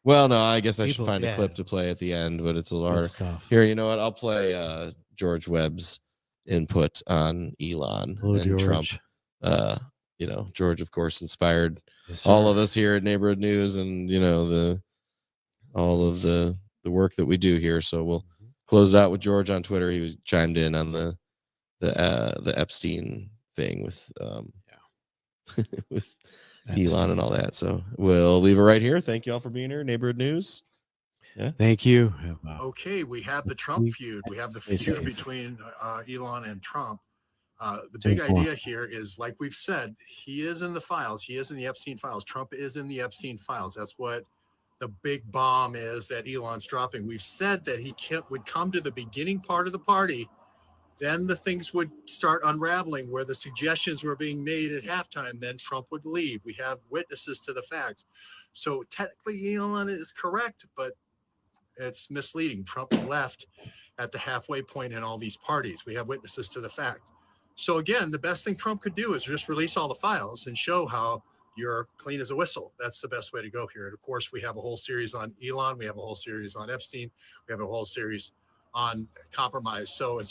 Well, no, I guess I should People- find a yeah. clip to play at the end, but it's a little harder. stuff. Here, you know what? I'll play George Webb's input on Elon Hello, and George. Trump. George, of course, inspired Yes, sir. all of us here at Neighborhood News, and all of the work that we do here. So we'll close it out with George on Twitter. He was chimed in on the Epstein thing with with Elon and all that. So we'll leave it right here. Thank you all for being here. Neighborhood News. Yeah. Thank you. Okay, we have the Trump feud. We have the Stay feud safe. between Elon and Trump. The Stay big informed. idea here is, like we've said, he is in the files. He is in the Epstein files. Trump is in the Epstein files. That's what the big bomb is that Elon's dropping. We've said that he would come to the beginning part of the party. Then the things would start unraveling where the suggestions were being made at halftime. Then Trump would leave. We have witnesses to the facts. So technically Elon is correct, but it's misleading. Trump left at the halfway point in all these parties. We have witnesses to the fact. So again, the best thing Trump could do is just release all the files and show how you're clean as a whistle. That's the best way to go here. And of course, we have a whole series on Elon. We have a whole series on Epstein. We have a whole series on compromise. So it's